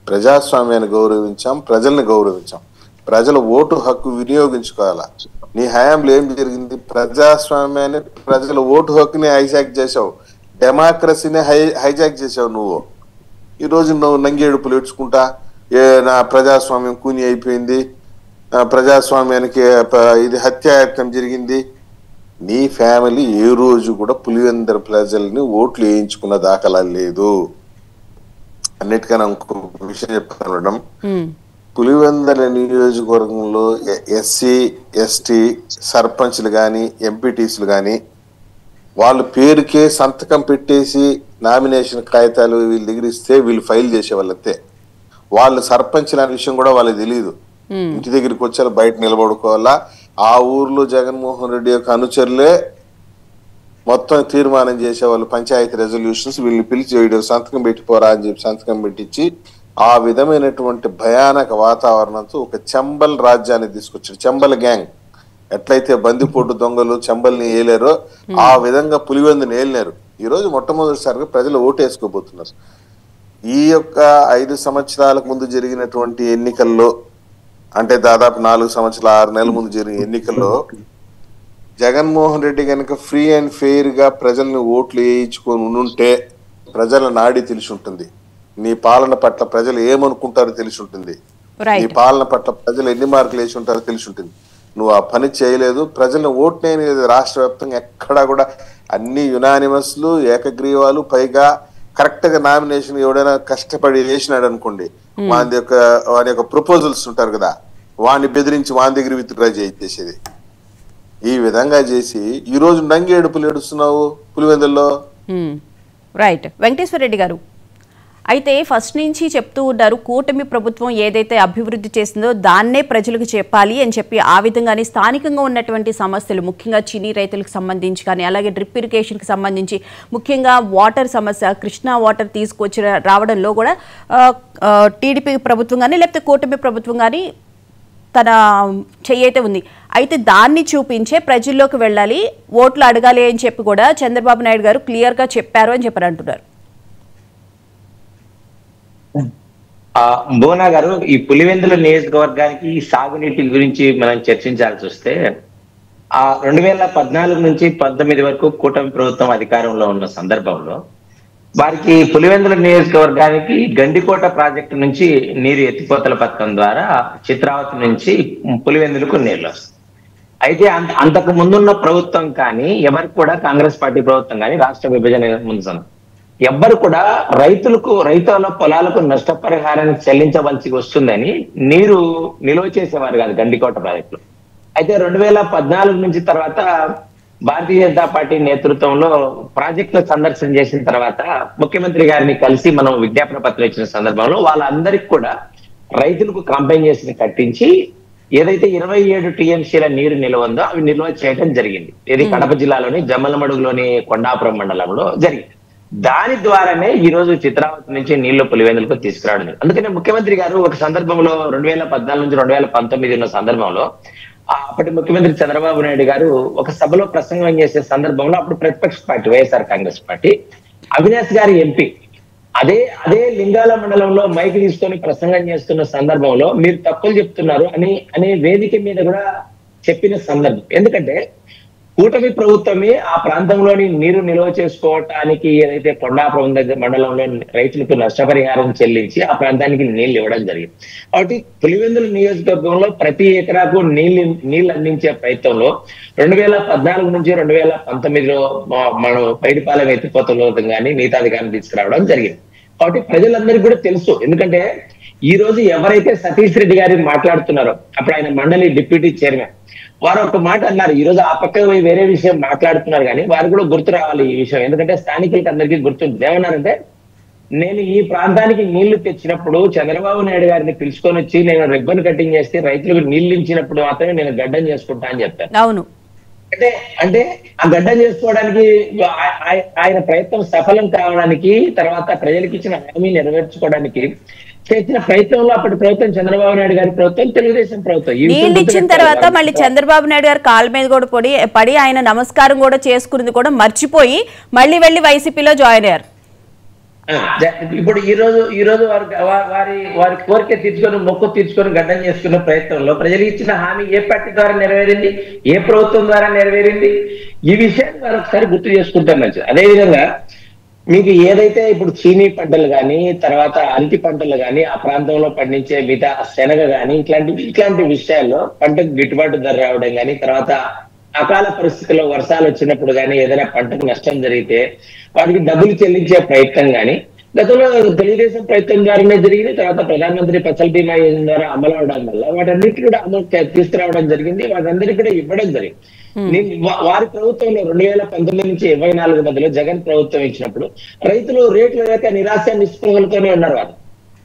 ప్రజాస్వామ్యాన్ని గౌరవించాం, ప్రజల్ని గౌరవించాం. ప్రజల ఓటు హక్కు వినియోగించుకోవాలా. నీ హయాంలో ఏం జరిగింది? ప్రజాస్వామ్యాన్ని, ప్రజల ఓటు హక్కుని హైజాక్ చేసావు, డెమోక్రసీని హైజాక్ చేసావు. నువ్వు ఈరోజు నువ్వు నంగేడుపులు ఏడ్చుకుంటా నా ప్రజాస్వామ్యం కూని అయిపోయింది, ప్రజాస్వామ్యానికి ఇది హత్యాయత్నం జరిగింది. నీ ఫ్యామిలీ ఏ రోజు కూడా పులివెందుల ప్రజల్ని ఓట్లు వేయించుకున్న దాఖలాలు లేదు. అన్నిటికన్నా ఇంకొక విషయం చెప్తాను మేడం, పులివెందుల నియోజకవర్గంలో ఎస్సీ ఎస్టీ సర్పంచ్లు కానీ ఎంపీటీసీలు కానీ వాళ్ళ పేరుకే సంతకం పెట్టేసి నామినేషన్ కాగితాలు వీళ్ళ దగ్గర ఇస్తే వీళ్ళు ఫైల్ చేసేవాళ్ళంతే. వాళ్ళు సర్పంచ్లు అనే విషయం కూడా వాళ్ళకి తెలియదు. ఇంటి దగ్గరికి వచ్చి బయట నిలబడుకోవాలా. ఆ ఊర్లో జగన్మోహన్ రెడ్డి యొక్క అనుచరులే మొత్తం తీర్మానం చేసేవాళ్ళు. పంచాయతీ రెజల్యూషన్స్ వీళ్ళు పిలిచి వీడియో సంతకం పెట్టిపోరా అని చెప్పి సంతకం పెట్టించి ఆ విధమైనటువంటి భయానక వాతావరణంతో ఒక చంబల్ రాజ్యాన్ని తీసుకొచ్చాడు. చంబల్ గ్యాంగ్ ఎట్లయితే బందిపోటు దొంగలు చంబల్ని ఏలారో ఆ విధంగా పులివెందుని ఏలినారు. ఈ రోజు మొట్టమొదటిసారిగా ప్రజలు ఓటు వేసుకోబోతున్నారు. ఈ యొక్క 5 సంవత్సరాలకు ముందు జరిగినటువంటి ఎన్నికల్లో, అంటే దాదాపు 4 సంవత్సరాల 6 నెలల ముందు జరిగిన ఎన్నికల్లో జగన్మోహన్ రెడ్డి కనుక ఫ్రీ అండ్ ఫెయిర్ గా ప్రజల్ని ఓట్లు వేయించుకొని ఉంటే ప్రజల నాడి తెలిసి ఉంటుంది. నీ పాలన పట్ల ప్రజలు ఏమనుకుంటారో తెలిసి ఉంటుంది. నీ పాలన పట్ల ప్రజలు ఎన్ని మార్కులు వేసి ఉంటారో తెలిసి ఉంటుంది. నువ్వు ఆ పని చేయలేదు. ప్రజలను ఓట్లేని రాష్ట్ర వ్యాప్తంగా ఎక్కడా కూడా అన్ని యునానిమస్లు, ఏకగ్రీవాలు, పైగా కరెక్ట్ గా నామినేషన్ ఎవడైనా కష్టపడి వేసినాడు అనుకోండి, వాని యొక్క ప్రపోజల్స్ ఉంటారు కదా, వాడిని బెదిరించి వాని దగ్గర విత్డ్రా చేసేది. ఈ విధంగా చేసి ఈ రోజు నంగేడుపులు ఏడుస్తున్నావు పులివెందుల్లో. రైట్. వెంకటేశ్వర రెడ్డి గారు, అయితే ఫస్ట్ నుంచి చెప్తూ ఉన్నారు కూటమి ప్రభుత్వం ఏదైతే అభివృద్ధి చేసిందో దాన్నే ప్రజలకు చెప్పాలి అని చెప్పి, ఆ విధంగానే స్థానికంగా ఉన్నటువంటి సమస్యలు ముఖ్యంగా చినీ రైతులకు సంబంధించి కానీ, అలాగే డ్రిప్ ఇరిగేషన్కి సంబంధించి, ముఖ్యంగా వాటర్ సమస్య, కృష్ణా వాటర్ తీసుకొచ్చి రావడంలో కూడా టీడీపీ ప్రభుత్వం కానీ లేకపోతే కూటమి ప్రభుత్వం కానీ తన చెయ్యైతే ఉంది. అయితే దాన్ని చూపించే ప్రజల్లోకి వెళ్ళాలి, ఓట్లు అడగాలి అని చెప్పి కూడా చంద్రబాబు నాయుడు గారు క్లియర్గా చెప్పారు అని చెప్పారు అంటున్నారు. భువన గారు, ఈ పులివెందుల నియోజకవర్గానికి ఈ సాగునీటి గురించి మనం చర్చించాల్సి వస్తే 2014 నుంచి 19 వరకు కూటమి ప్రభుత్వం అధికారంలో ఉన్న సందర్భంలో వారికి పులివెందుల నియోజకవర్గానికి గండికోట ప్రాజెక్టు నుంచి నీరు ఎత్తిపోతల పథకం ద్వారా చిత్రావతి నుంచి పులివెందులకు నీళ్లు వస్తాయి. అయితే అంతకు ముందున్న ప్రభుత్వం కానీ ఎవరికి కూడా, కాంగ్రెస్ పార్టీ ప్రభుత్వం కానీ రాష్ట్ర విభజన ముందు ఎవ్వరు కూడా రైతుల పొలాలకు నష్టపరిహారాన్ని చెల్లించవలసి వస్తుందని నీరు నిల్వ చేసేవారు కాదు గండికోట ప్రాజెక్టులో. అయితే 2014 నుంచి తర్వాత భారతీయ జనతా పార్టీ నేతృత్వంలో ప్రాజెక్టుల సందర్శన చేసిన తర్వాత ముఖ్యమంత్రి గారిని కలిసి మనం విజ్ఞాపన పత్రం ఇచ్చిన సందర్భంలో వాళ్ళందరికీ కూడా రైతులకు కాంపెన్సేషన్ కట్టించి ఏదైతే 27 టీఎంసీల నీరు నిల్వ ఉందో అవి నిల్వ చేయడం జరిగింది. ఇది కడప జిల్లాలోని జమ్మలమడుగులోని కొండాపురం మండలంలో జరిగింది. దాని ద్వారానే ఈ రోజు చిత్రావతి నుంచి నీళ్లు పులివెందులకు తీసుకురావడం. అందుకనే ముఖ్యమంత్రి గారు ఒక సందర్భంలో 2014 నుంచి 2019 ఉన్న సందర్భంలో అప్పటి ముఖ్యమంత్రి చంద్రబాబు నాయుడు గారు ఒక సభలో ప్రసంగం చేసే సందర్భంలో అప్పుడు ప్రతిపక్ష పార్టీ వైఎస్ఆర్ కాంగ్రెస్ పార్టీ అవినాష్ గారి ఎంపీ అదే లింగాల మండలంలో మైక్ తీసుకొని ప్రసంగం చేస్తున్న సందర్భంలో మీరు తప్పులు చెప్తున్నారు అనే వేదిక మీద కూడా చెప్పిన సందర్భం. ఎందుకంటే కూటమి ప్రభుత్వమే ఆ ప్రాంతంలోని నీరు నిల్వ చేసుకోవటానికి ఏదైతే కొండాపురం దగ్గర మండలంలో రైతులకు నష్టపరిహారం చెల్లించి ఆ ప్రాంతానికి నీళ్లు ఇవ్వడం జరిగింది. కాబట్టి పులివెందుల నియోజకవర్గంలో ప్రతి ఎకరాకు నీళ్లు అందించే ప్రయత్నంలో 2014 నుంచి 2019లో మనం పైడిపాలెం ఎత్తిపోతలో కానీ మిగతాది కానీ తీసుకురావడం జరిగింది. కాబట్టి ప్రజలందరికీ కూడా తెలుసు. ఎందుకంటే ఈ రోజు ఎవరైతే సతీష్ రెడ్డి గారి మాట్లాడుతున్నారో అప్పుడు ఆయన మండలి డిప్యూటీ చైర్మన్, వారు ఒక మాట అన్నారు. ఈ రోజు ఆ పక్క వేరే విషయం మాట్లాడుతున్నారు కానీ వారు కూడా గుర్తు రావాలి ఈ విషయం. ఎందుకంటే స్థానికులకి అందరికీ గుర్తుంది. ఏమన్నారంటే నేను ఈ ప్రాంతానికి నీళ్లు తెచ్చినప్పుడు చంద్రబాబు నాయుడు గారిని పిలుచుకొని వచ్చి నేను రిబ్బన్ కటింగ్ చేస్తే రైతులకు నీళ్లు ఇచ్చినప్పుడు మాత్రమే నేను గడ్డం చేసుకుంటా అని చెప్పాను. అవును. అంటే అంటే ఆ గడ్డం చేసుకోవడానికి ఆయన ప్రయత్నం సఫలం కావడానికి, తర్వాత ప్రజలకు ఇచ్చిన హామీ నెరవేర్చుకోవడానికి చేసిన ప్రయత్నంలో అప్పటి ప్రభుత్వం చంద్రబాబు నాయుడు గారి ప్రభుత్వం, తెలుగుదేశం ప్రభుత్వం నీళ్ళు ఇచ్చిన తర్వాత మళ్ళీ చంద్రబాబు నాయుడు గారు కాళ్ళ మీద కూడా పడి ఆయన నమస్కారం కూడా చేసుకున్నది కూడా మర్చిపోయి మళ్ళీ వెళ్ళి వైసీపీలో జాయిన్ అయ్యారు. ఇప్పుడు ఈ రోజు వారి కోరిక తీర్చుకొని, మొక్కు తీర్చుకొని గడ్డం చేసుకున్న ప్రయత్నంలో ప్రజలకు ఇచ్చిన హామీ ఏ పార్టీ ద్వారా నెరవేరింది, ఏ ప్రభుత్వం ద్వారా నెరవేరింది, ఈ విషయాన్ని వారు ఒకసారి గుర్తు చేసుకుంటే మంచిది. అదేవిధంగా మీకు ఏదైతే ఇప్పుడు చీనీ పంటలు కానీ, తర్వాత అరటి పంటలు కానీ, ఆ ప్రాంతంలో పండించే మిగతా శనగ కానీ, ఇట్లాంటి విషయాల్లో పంటకు గిట్టుబాటు ధర రావడం కానీ, తర్వాత అకాల పరిస్థితుల్లో వర్షాలు వచ్చినప్పుడు కానీ ఏదైనా పంటకు నష్టం జరిగితే వాటికి డబ్బులు చెల్లించే ప్రయత్నం కానీ గతంలో తెలుగుదేశం ప్రయత్నం ద్వారానే జరిగింది. తర్వాత ప్రధానమంత్రి ఫసల్ బీమా యోజన ద్వారా అమలు అవడం వల్ల వాటన్నిటి కూడా అమలు తీసుకురావడం జరిగింది, వాటందరికీ కూడా ఇవ్వడం జరిగింది. వారి ప్రభుత్వంలో 2019 నుంచి 24 మధ్యలో జగన్ ప్రభుత్వం ఇచ్చినప్పుడు రైతులు రేట్లు లేక నిరాశ నిస్పృహలతోనే ఉన్నారు.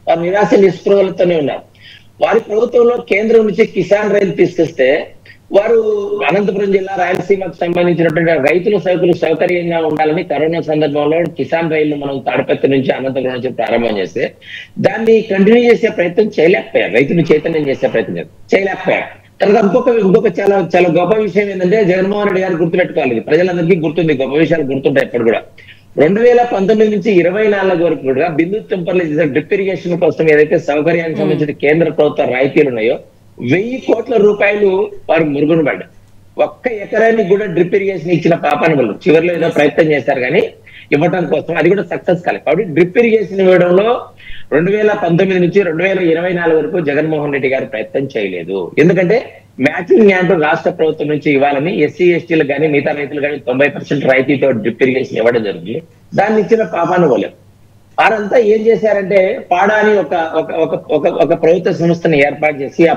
వారు నిరాశ నిస్పృహలతోనే ఉన్నారు. వారి ప్రభుత్వంలో కేంద్రం నుంచి కిసాన్ రైలు తీసుకొస్తే వారు అనంతపురం జిల్లా రాయలసీమకు సంబంధించినటువంటి రైతుల సరుకులు సౌకర్యంగా ఉండాలని కరోనా సందర్భంలో కిసాన్ రైలు మనం తాడిపత్రి నుంచి అనంతపురం నుంచి ప్రారంభం చేస్తే దాన్ని కంటిన్యూ చేసే ప్రయత్నం చేయలేకపోయారు, రైతులు చైతన్యం చేసే ప్రయత్నం చేయలేకపోయారు. తర్వాత ఇంకొక చాలా గొప్ప విషయం ఏంటంటే జగన్మోహన్ రెడ్డి గారు గుర్తుపెట్టుకోవాలి, ప్రజలందరికీ గుర్తుంది, గొప్ప విషయాలు గుర్తుంటాయి ఎప్పుడు కూడా. 2019 నుంచి 24 వరకు కూడా బిందు తుంపర్లు చేసిన డ్రిప్ ఇరిగేషన్ కోసం ఏదైతే సౌకర్యానికి సంబంధించిన కేంద్ర ప్రభుత్వ రాయితీలు ఉన్నాయో 1000 కోట్ల రూపాయలు వారు మురుగున పడ్డారు. ఒక్క ఎకరానికి కూడా డ్రిప్ ఇరిగేషన్ ఇచ్చిన పాపాన్ని వాళ్ళు చివరిలో ఏదో ప్రయత్నం చేశారు కానీ ఇవ్వడం కోసం అది కూడా సక్సెస్ కాలేదు. కాబట్టి డ్రిప్ ఇరిగేషన్ ఇవ్వడంలో 2019 నుంచి 2024 వరకు జగన్మోహన్ రెడ్డి గారు ప్రయత్నం చేయలేదు. ఎందుకంటే మ్యాచింగ్ గ్రాంట్ రాష్ట్ర ప్రభుత్వం నుంచి ఇవ్వాలని ఎస్సీ ఎస్టీలకు కానీ మిగతా రైతులు కానీ 90% రాయితీతో డ్రిప్ ఇరిగేషన్ ఇవ్వడం జరిగింది. దాన్ని ఇచ్చిన పాపాన్ని పోలేదు. వారంతా ఏం చేశారంటే పాడా అని ఒక ప్రభుత్వ సంస్థను ఏర్పాటు చేసి ఆ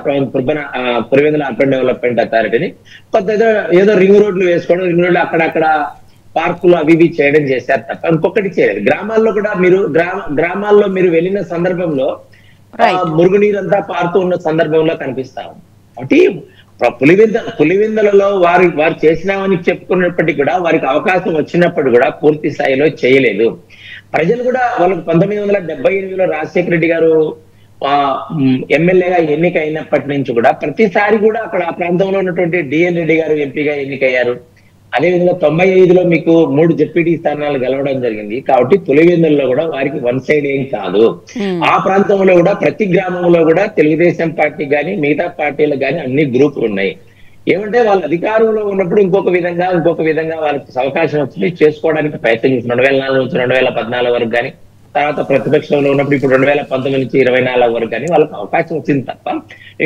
పులివెందుల అర్బన్ డెవలప్మెంట్ అథారిటీని కొత్త ఏదో రింగ్ రోడ్లు వేసుకోవడం, రింగ్ రోడ్లు అక్కడక్కడ పార్కులు అవి ఇవి చేయడం చేశారు తప్ప ఇంకొకటి చేయలేదు. గ్రామాల్లో మీరు వెళ్ళిన సందర్భంలో మురుగునీరంతా పారుతూ ఉన్న సందర్భంలో కనిపిస్తాం. కాబట్టి పులివెందులలో వారు చేసినామని చెప్పుకున్నప్పటికీ కూడా వారికి అవకాశం వచ్చినప్పుడు కూడా పూర్తి స్థాయిలో చేయలేదు. ప్రజలు కూడా వాళ్ళకు 1978లో రాజశేఖర రెడ్డి గారు ఎమ్మెల్యేగా ఎన్నిక అయినప్పటి నుంచి కూడా ప్రతిసారి కూడా అక్కడ ఆ ప్రాంతంలో ఉన్నటువంటి డిఎన్ రెడ్డి గారు ఎంపీగా ఎన్నికయ్యారు. అదేవిధంగా 95లో మీకు 3 జెడ్పీటీ స్థానాలు గెలవడం జరిగింది. కాబట్టి పులివెందుల్లో కూడా వారికి వన్ సైడ్ ఏం కాదు. ఆ ప్రాంతంలో కూడా ప్రతి గ్రామంలో కూడా తెలుగుదేశం పార్టీ కానీ మిగతా పార్టీలకు కానీ అన్ని గ్రూపులు ఉన్నాయి. ఏమంటే వాళ్ళు అధికారంలో ఉన్నప్పుడు ఇంకొక విధంగా వాళ్ళకి అవకాశం వచ్చి చేసుకోవడానికి ప్రయత్నం చేస్తున్నారు. 2004 నుంచి 2014 వరకు కానీ, తర్వాత ప్రతిపక్షంలో ఉన్నప్పుడు ఇప్పుడు 2019 నుంచి 24 వరకు కానీ వాళ్ళకి అవకాశం వచ్చింది తప్ప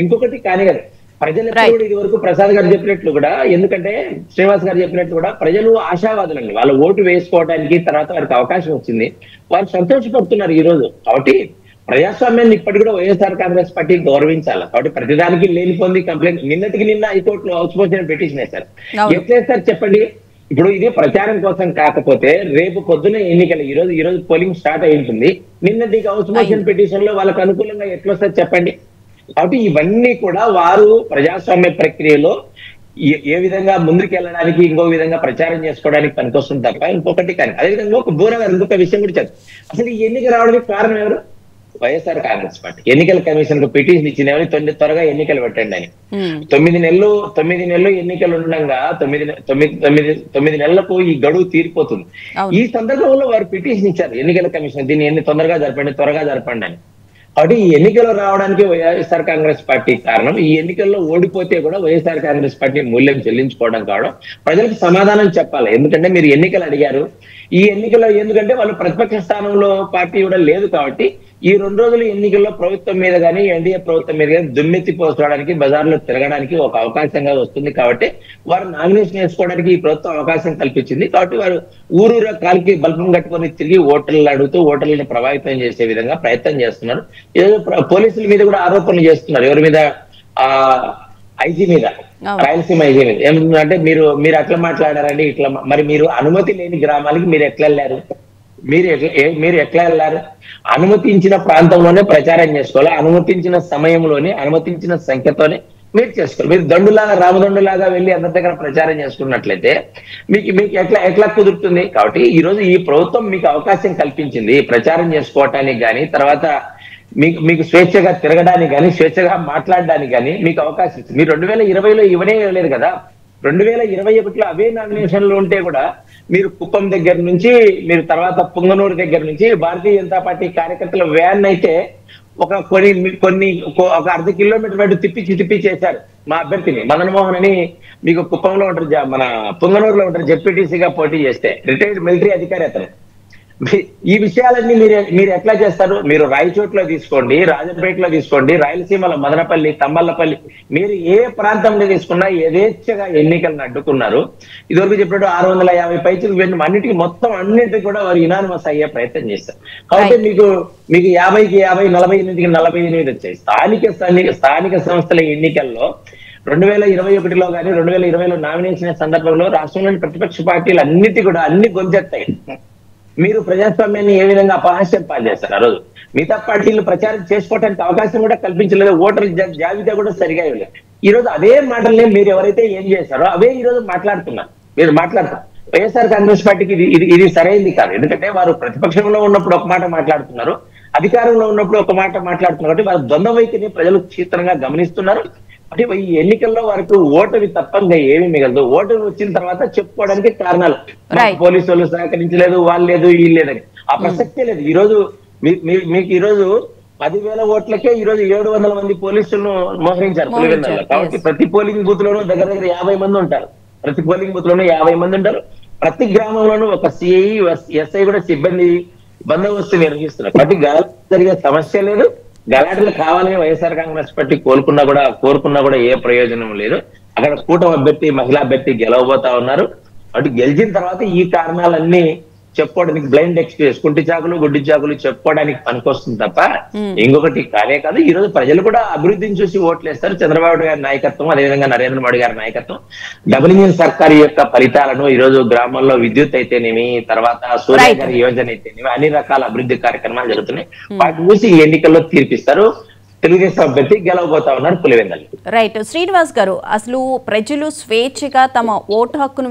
ఇంకొకటి కానీ కదా. ప్రజలు కూడా ఇది వరకు ప్రసాద్ గారు చెప్పినట్లు కూడా, ఎందుకంటే శ్రీనివాస్ గారు చెప్పినట్లు కూడా ప్రజలు ఆశావాదులండి. వాళ్ళ ఓటు వేసుకోవడానికి తర్వాత వారికి అవకాశం వచ్చింది, వారు సంతోషపడుతున్నారు ఈ రోజు. కాబట్టి ప్రజాస్వామ్యాన్ని ఇప్పటికి కూడా వైఎస్ఆర్ కాంగ్రెస్ పార్టీ గౌరవించాలి. కాబట్టి ప్రతిదానికి లేనిపోంది కంప్లైంట్ నిన్న హైకోర్టులో హౌస్మోషన్ పిటిషన్ వేశారు. ఎట్లేస్తారు చెప్పండి? ఇప్పుడు ఇది ప్రచారం కోసం కాకపోతే రేపు పొద్దున ఎన్నికలు, ఈ రోజు పోలింగ్ స్టార్ట్ అయి ఉంటుంది, నిన్నటి హౌస్మోషన్ పిటిషన్ లో వాళ్ళకు అనుకూలంగా ఎట్లొస్తారు చెప్పండి? కాబట్టి ఇవన్నీ కూడా వారు ప్రజాస్వామ్య ప్రక్రియలో ఏ విధంగా ముందుకు వెళ్ళడానికి ఇంకో విధంగా ప్రచారం చేసుకోవడానికి పనికొస్తుంది తప్ప ఇంకొకటి కానీ. అదేవిధంగా ఒక బూరగారు ఇంకొక విషయం కూడా చెప్పారు. అసలు ఈ ఎన్నిక రావడానికి కారణం ఎవరు? వైఎస్ఆర్ కాంగ్రెస్ పార్టీ. ఎన్నికల కమిషన్ కు పిటిషన్ ఇచ్చినవని త్వరగా ఎన్నికలు పెట్టండి అని. 9 నెలలు ఎన్నికలు ఉండగా 9 నెలలకు ఈ గడువు తీరిపోతుంది. ఈ సందర్భంలో వారు పిటిషన్ ఇచ్చారు ఎన్నికల కమిషన్, దీన్ని త్వరగా జరపండి అని. కాబట్టి ఈ ఎన్నికలు రావడానికి వైఎస్ఆర్ కాంగ్రెస్ పార్టీ కారణం. ఈ ఎన్నికల్లో ఓడిపోతే కూడా వైఎస్ఆర్ కాంగ్రెస్ పార్టీ మూల్యం చెల్లించుకోవడం కావడం, ప్రజలకు సమాధానం చెప్పాలి. ఎందుకంటే మీరు ఎన్నికలు అడిగారు, ఈ ఎన్నికల్లో ఎందుకంటే వాళ్ళు ప్రతిపక్ష స్థానంలో పార్టీ కూడా లేదు కాబట్టి ఈ 2 రోజులు ఎన్నికల్లో ప్రభుత్వం మీద కానీ ఎన్డీఏ ప్రభుత్వం మీద కానీ దుమ్మెత్తి పోసుకోవడానికి, బజార్లో తిరగడానికి ఒక అవకాశంగా వస్తుంది. కాబట్టి వారు నామినేషన్ వేసుకోవడానికి ఈ ప్రభుత్వం అవకాశం కల్పించింది. కాబట్టి వారు ఊరూరా కాలికి బల్బం కట్టుకొని తిరిగి ఓటర్లు అడుగుతూ ఓటర్లను ప్రభావితం చేసే విధంగా ప్రయత్నం చేస్తున్నారు. ఏదో పోలీసుల మీద కూడా ఆరోపణలు చేస్తున్నారు. ఎవరి మీద? ఐజీ మీద, రాయలసీమ ఐజీ మీద. ఏమంటే మీరు అట్లా మాట్లాడారండి, ఇట్లా మరి మీరు అనుమతి లేని గ్రామాలకి మీరు ఎట్లా వెళ్ళారు? మీరు ఎట్లా వెళ్ళారు? అనుమతించిన ప్రాంతంలోనే ప్రచారం చేసుకోవాలి, అనుమతించిన సమయంలోనే అనుమతించిన సంఖ్యతోనే మీరు చేసుకోవాలి. మీరు దండులాగా రామదండులాగా వెళ్ళి అందరి దగ్గర ప్రచారం చేసుకున్నట్లయితే మీకు మీకు ఎట్లా కుదురుతుంది? కాబట్టి ఈ రోజు ఈ ప్రభుత్వం మీకు అవకాశం కల్పించింది ప్రచారం చేసుకోవటానికి కానీ, తర్వాత మీకు స్వేచ్ఛగా తిరగడానికి కానీ, స్వేచ్ఛగా మాట్లాడడానికి కానీ మీకు అవకాశం ఇచ్చింది. మీరు 2020లో ఇవనే ఇవ్వలేదు కదా. 2021లో అవే నామినేషన్లు ఉంటే కూడా మీరు కుప్పం దగ్గర నుంచి, మీరు తర్వాత పుంగనూరు దగ్గర నుంచి భారతీయ జనతా పార్టీ కార్యకర్తల వ్యాన్ అయితే ఒక ఒక 1/2 కిలోమీటర్ వైపు తిప్పి చేశారు మా అభ్యర్థిని మదన్ మోహన్ అని. మీకు కుప్పంలో ఉంటారు, మన పుంగనూరులో ఉంటారు, జెడ్పీటీసీగా పోటీ చేస్తే రిటైర్డ్ మిలిటరీ అధికారి అతను. ఈ విషయాలన్నీ మీరు ఎట్లా చేస్తారు? మీరు రాయచోట్లో తీసుకోండి, రాజంపేటలో తీసుకోండి, రాయలసీమలో మదనపల్లి, తమ్మల్లపల్లి, మీరు ఏ ప్రాంతంలో తీసుకున్నా యథేచ్ఛగా ఎన్నికలను అడ్డుకున్నారు. ఇదివరకు చెప్పినట్టు 650 పైచులు వెళ్ళిన అన్నింటికి కూడా వారు యునానిమస్ అయ్యే ప్రయత్నం చేస్తారు. కాబట్టి మీకు 50కి 50, 48కి 48 వచ్చాయి. స్థానిక సంస్థల ఎన్నికల్లో 2021లో కానీ 2020లో నామినేషన్ సందర్భంలో రాష్ట్రంలోని ప్రతిపక్ష పార్టీలు అన్ని గొంతెత్తాయి. మీరు ప్రజాస్వామ్యాన్ని ఏ విధంగా అపహాస్యం పాల్చేస్తారు? ఆ రోజు మిగతా పార్టీలు ప్రచారం చేసుకోవడానికి అవకాశం కూడా కల్పించలేదు, ఓటర్ జాబితా కూడా సరిగా ఇవ్వలేదు. ఈ రోజు అదే మాటల్ని మీరు ఎవరైతే ఏం చేశారో అవే ఈ రోజు మాట్లాడుతున్నారు. మీరు మాట్లాడతారు వైఎస్ఆర్ కాంగ్రెస్ పార్టీకి ఇది సరైనది కాదు. ఎందుకంటే వారు ప్రతిపక్షంలో ఉన్నప్పుడు ఒక మాట మాట్లాడుతున్నారు, అధికారంలో ఉన్నప్పుడు ఒక మాట మాట్లాడుతున్నారు. కాబట్టి వారి ద్వంద్వ వైఖరిని ప్రజలు క్షేత్రంగా గమనిస్తున్నారు. అంటే ఈ ఎన్నికల్లో వారికి ఓటమి తప్ప ఏమీ మిగలదు. ఓటమి వచ్చిన తర్వాత చెప్పుకోవడానికి కారణాలు పోలీసు వాళ్ళు సహకరించలేదు, వాళ్ళు లేదు, వీళ్ళు లేదని ఆ ప్రసక్తే లేదు. ఈ రోజు మీకు ఈ రోజు 10,000 ఓట్లకే ఈ రోజు 700 మంది పోలీసులను మోహరించారు పులివెందులలో. కాబట్టి ప్రతి పోలింగ్ బూత్ లోనూ దగ్గర 50 మంది ఉంటారు. ప్రతి పోలింగ్ బూత్ లోనూ 50 మంది ఉంటారు. ప్రతి గ్రామంలోనూ ఒక సిఐ, ఎస్ఐ కూడా సిబ్బంది బందోబస్తు నిర్వహిస్తున్నారు. కాబట్టి గలాటలు జరిగే సమస్య లేదు. గలాటలు కావాలని వైఎస్ఆర్ కాంగ్రెస్ పార్టీ కోరుకున్నా కూడా ఏ ప్రయోజనం లేదు. అక్కడ కూటమి అభ్యర్థి, మహిళా అభ్యర్థి గెలవబోతా ఉన్నారు. అటు గెలిచిన తర్వాత ఈ కారణాలన్నీ చెప్పుకోవడానికి బ్లైండ్ ఎక్స్క్యూజ్, కుంటి చాకులు గుడ్డి చాకులు చెప్పుకోవడానికి పనికొస్తుంది తప్ప ఇంకొకటి కానే కాదు. ఈ రోజు ప్రజలు కూడా అభివృద్ధిని చూసి ఓట్లేస్తారు. చంద్రబాబు గారి నాయకత్వం, అదేవిధంగా నరేంద్ర మోడీ గారి నాయకత్వం, డబుల్ ఇంజిన్ సర్కార్ యొక్క ఫలితాలను ఈ రోజు గ్రామాల్లో విద్యుత్ అయితేనేమి, తర్వాత సూర్య గారి యోజన అయితేనేమి, అన్ని రకాల అభివృద్ధి కార్యక్రమాలు జరుగుతున్నాయి. వాటి చూసి ఈ ఎన్నికల్లో తీర్పిస్తారు. తెలుగుదేశం అభ్యర్థి గెలవబోతా ఉన్నారు పులివెందులు. రైట్. శ్రీనివాస్ గారు, అసలు ప్రజలు స్వేచ్ఛగా తమ ఓటు హక్కును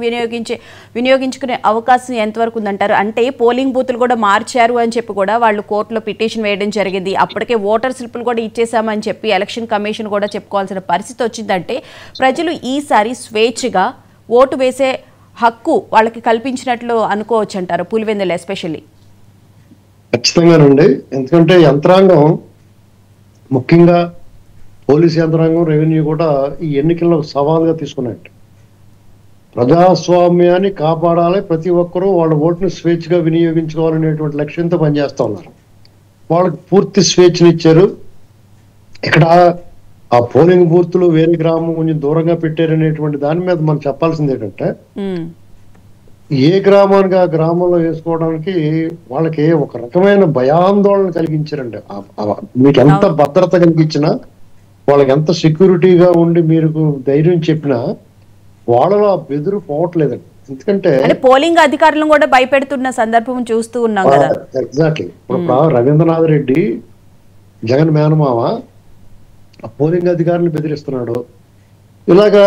వినియోగించుకునే అవకాశం ఎంతవరకు ఉందంటారు? అంటే పోలింగ్ బూతులు కూడా మార్చారు అని చెప్పి కూడా వాళ్ళు కోర్టులో పిటిషన్ వేయడం జరిగింది. అప్పటికే ఓటర్ స్లిప్పులు కూడా ఇచ్చేసామని చెప్పి ఎలక్షన్ కమిషన్ కూడా చెప్పుకోవాల్సిన పరిస్థితి వచ్చిందంటే ప్రజలు ఈసారి స్వేచ్ఛగా ఓటు వేసే హక్కు వాళ్ళకి కల్పించినట్లు అనుకోవచ్చు అంటారు పులివెందులు ఎస్పెషల్లీ? ఖచ్చితంగానండి. ఎందుకంటే యంత్రాంగం, ముఖ్యంగా పోలీస్ యంత్రాంగం, రెవెన్యూ కూడా ఈ ఎన్నికల్లో సవాల్గా తీసుకున్నాయండి. ప్రజాస్వామ్యాన్ని కాపాడాలి, ప్రతి ఒక్కరూ వాళ్ళ ఓటును స్వేచ్ఛగా వినియోగించుకోవాలనేటువంటి లక్ష్యంతో పనిచేస్తూ ఉన్నారు. వాళ్ళకి పూర్తి స్వేచ్ఛను ఇచ్చారు. ఇక్కడ ఆ పోలింగ్ బూత్లు వేరే గ్రామం కొంచెం దూరంగా పెట్టారనేటువంటి దాని మీద మనం చెప్పాల్సింది ఏంటంటే, ఏ గ్రామానికి ఆ గ్రామంలో వేసుకోవడానికి వాళ్ళకి ఒక రకమైన భయాందోళన కలిగించారండి. మీకు ఎంత భద్రత కలిగించినా, వాళ్ళకి ఎంత సెక్యూరిటీగా ఉండి మీరు ధైర్యం చెప్పినా వాళ్ళలో ఆ బెదురు పోవట్లేదండి. ఎందుకంటే పోలింగ్ అధికారులను కూడా భయపెడుతున్న సందర్భం చూస్తూ ఉన్నాం కదా. ఎగ్జాక్ట్లీ. ఇప్పుడు రవీంద్రనాథ్ రెడ్డి, జగన్ మేనమామ, ఆ పోలింగ్ అధికారులను బెదిరిస్తున్నాడు. ఇలాగా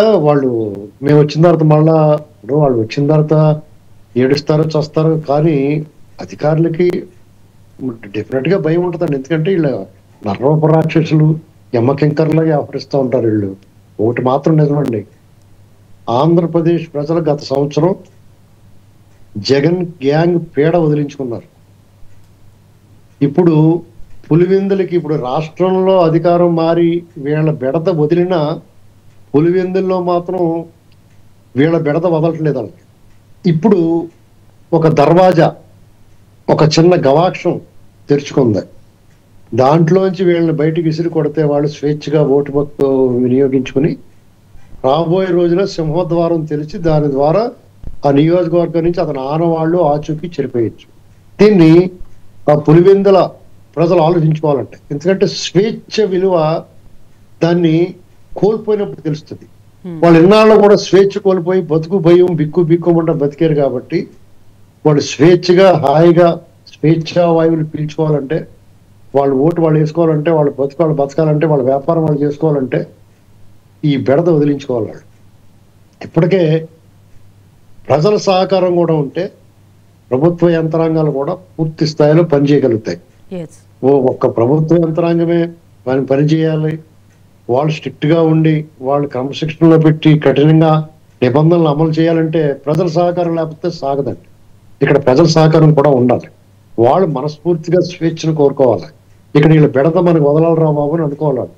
మేము వచ్చిన తర్వాత వాళ్ళు వచ్చిన తర్వాత ఏడుస్తారు, చస్తారు. కానీ అధికారులకి డెఫినెట్ గా భయం ఉంటుందండి. ఎందుకంటే వీళ్ళు నర్రూప రాక్షసులు, యమ్మకింకర్లాగా వ్యవహరిస్తూ ఉంటారు వీళ్ళు. ఒకటి మాత్రం నిజమండి, ఆంధ్రప్రదేశ్ ప్రజలు గత సంవత్సరం జగన్ గ్యాంగ్ పీడ వదిలించుకున్నారు. ఇప్పుడు పులివెందులకి, ఇప్పుడు రాష్ట్రంలో అధికారం మారి వీళ్ళ బెడద వదిలిన పులివెందుల్లో మాత్రం వీళ్ళ బెడద వదలట్లేదు వాళ్ళకి. ఇప్పుడు ఒక దర్వాజా, ఒక చిన్న గవాక్షం తెరుచుకుంది. దాంట్లోంచి వీళ్ళని బయటికి విసిరి కొడితే వాళ్ళు స్వేచ్ఛగా ఓటు హక్కు వినియోగించుకుని రాబోయే రోజున సింహద్వారం తెలిసి దాని ద్వారా ఆ నియోజకవర్గం నుంచి అతని ఆనవాళ్ళు ఆచూకీ చెరిపోయచ్చు. దీన్ని ఆ పులివెందుల ప్రజలు ఆలోచించుకోవాలంటే, ఎందుకంటే స్వేచ్ఛ విలువ దాన్ని కోల్పోయినప్పుడు తెలుస్తుంది. వాళ్ళు ఇన్నాళ్ళు కూడా స్వేచ్ఛ కోల్పోయి బతుకు భయం బిక్కుమంట బతికారు. కాబట్టి వాళ్ళు స్వేచ్ఛగా హాయిగా స్వేచ్ఛా వాయువులు పీల్చుకోవాలంటే, వాళ్ళు ఓటు వాళ్ళు వేసుకోవాలంటే, వాళ్ళు బతకాలంటే, వాళ్ళ వ్యాపారం వాళ్ళు చేసుకోవాలంటే ఈ బెడద వదిలించుకోవాలి వాళ్ళు. ఇప్పటికే ప్రజల సహకారం కూడా ఉంటే ప్రభుత్వ యంత్రాంగాలు కూడా పూర్తి స్థాయిలో పనిచేయగలుగుతాయి. ఒక్క ప్రభుత్వ యంత్రాంగమే పనిచేయాలి, వాళ్ళు స్ట్రిక్ట్ గా ఉండి వాళ్ళు క్రమశిక్షణలో పెట్టి కఠినంగా నిబంధనలు అమలు చేయాలంటే ప్రజల సహకారం లేకపోతే సాగదండి. ఇక్కడ ప్రజల సహకారం కూడా ఉండాలి. వాళ్ళు మనస్ఫూర్తిగా స్వేచ్ఛను కోరుకోవాలి. ఇక్కడ వీళ్ళ బెడత మనకు వదలాలరా బాబు అని అనుకోవాలి.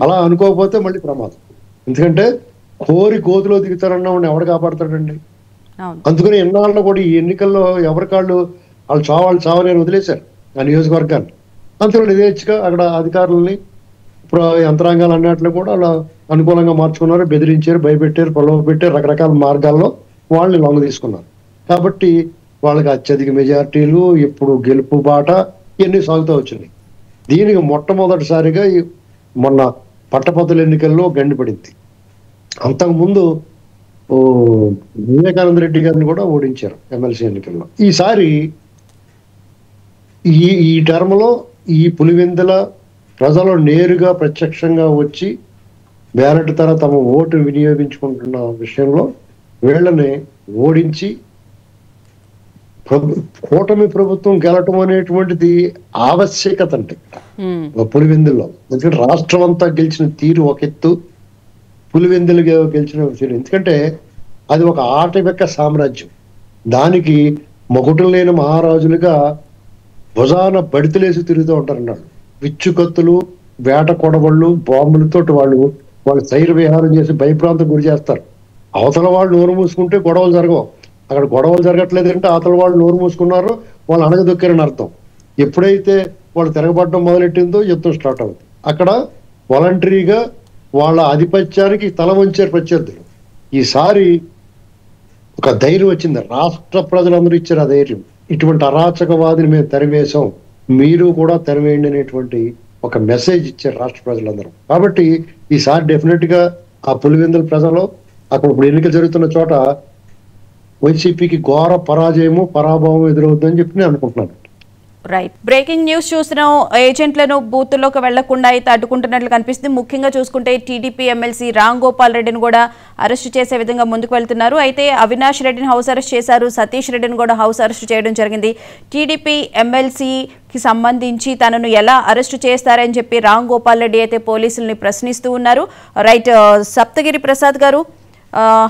అలా అనుకోకపోతే మళ్ళీ ప్రమాదం. ఎందుకంటే కోరి గోతులో దిగుతారన్న వాడిని ఎవడు కాపాడతాడండి? అందుకని ఎన్నాళ్ళు కూడా ఈ ఎన్నికల్లో ఎవరికాళ్ళు వాళ్ళు చావని వదిలేశారు ఆ నియోజకవర్గాన్ని. అందుకని యథేచ్ఛగా అక్కడ అధికారులని యంత్రాంగాలు అన్నట్లు కూడా అలా అనుకూలంగా మార్చుకున్నారు, బెదిరించారు, భయపెట్టారు, ప్రలోభ పెట్టారు, రకరకాల మార్గాల్లో వాళ్ళని లొంగ తీసుకున్నారు. కాబట్టి వాళ్ళకి అత్యధిక మెజార్టీలు, ఇప్పుడు గెలుపు బాట ఇవన్నీ సాగుతూ వచ్చినాయి. దీనికి మొట్టమొదటిసారిగా మొన్న పట్టభద్రుల ఎన్నికల్లో గండిపడింది. అంతకుముందు వివేకానంద రెడ్డి గారిని కూడా ఓడించారు ఎమ్మెల్సీ ఎన్నికల్లో. ఈసారి ఈ టర్మ్ లో ఈ పులివెందుల ప్రజలు నేరుగా ప్రత్యక్షంగా వచ్చి బ్యాలెట్ తర తమ ఓటు వినియోగించుకుంటున్న విషయంలో వీళ్ళని ఓడించి కూటమి ప్రభుత్వం గెలటం అనేటువంటిది ఆవశ్యకత అంటే పులివెందుల్లో. ఎందుకంటే రాష్ట్రం అంతా గెలిచిన తీరు ఒక ఎత్తు, పులివెందులు గెలిచిన విషయం. ఎందుకంటే అది ఒక ఆటవిక సామ్రాజ్యం. దానికి మొగుటం లేని మహారాజులుగా భుజాన బడితలేసి తిరుగుతూ ఉంటారన్నాడు. విచ్చుకత్తులు, వేట కొడవళ్ళు, బాంబులతో వాళ్ళు శైర విహారం చేసి భయభ్రాంతం గురి చేస్తారు. అవతల వాళ్ళు నోరు మూసుకుంటే గొడవలు జరగవు. అక్కడ గొడవలు జరగట్లేదు అంటే అవతల వాళ్ళు నోరు మూసుకున్నారు, వాళ్ళు అణగదొక్కారని అర్థం. ఎప్పుడైతే వాళ్ళు తిరగబడడం మొదలెట్టిందో యుద్ధం స్టార్ట్ అవుతుంది. అక్కడ వాలంటరీగా వాళ్ళ ఆధిపత్యానికి తల వంచారు ప్రత్యర్థులు. ఈసారి ఒక ధైర్యం వచ్చింది, రాష్ట్ర ప్రజలందరూ ఇచ్చారు ఆ ధైర్యం. ఇటువంటి అరాచకవాదిని మేము తరివేశాం, మీరు కూడా తరివేయండి అనేటువంటి ఒక మెసేజ్ ఇచ్చారు రాష్ట్ర ప్రజలందరూ. కాబట్టి ఈసారి డెఫినెట్ గా ఆ పులివెందుల ప్రజలు అక్కడ ఇప్పుడు ఎన్నికలు జరుగుతున్న చోట వైసీపీకి ఘోర పరాభవం ఎదురవుతుందని చెప్పి నేను అనుకుంటున్నాను. రైట్, బ్రేకింగ్ న్యూస్ చూస్తున్నాం. ఏజెంట్లను బూత్లోకి వెళ్లకుండా అయితే అడ్డుకుంటున్నట్లు కనిపిస్తుంది. ముఖ్యంగా చూసుకుంటే టీడీపీ ఎమ్మెల్సీ రామ్ గోపాల్ రెడ్డిని కూడా అరెస్టు చేసే విధంగా ముందుకు వెళ్తున్నారు. అయితే అవినాష్ రెడ్డిని హౌస్ అరెస్ట్ చేశారు, సతీష్ రెడ్డిని కూడా హౌస్ అరెస్ట్ చేయడం జరిగింది. టీడీపీ ఎమ్మెల్సీకి సంబంధించి తనను ఎలా అరెస్టు చేస్తారని చెప్పి రామ్ గోపాల్ రెడ్డి అయితే పోలీసుల్ని ప్రశ్నిస్తూ ఉన్నారు. రైట్, సప్తగిరి ప్రసాద్ గారు,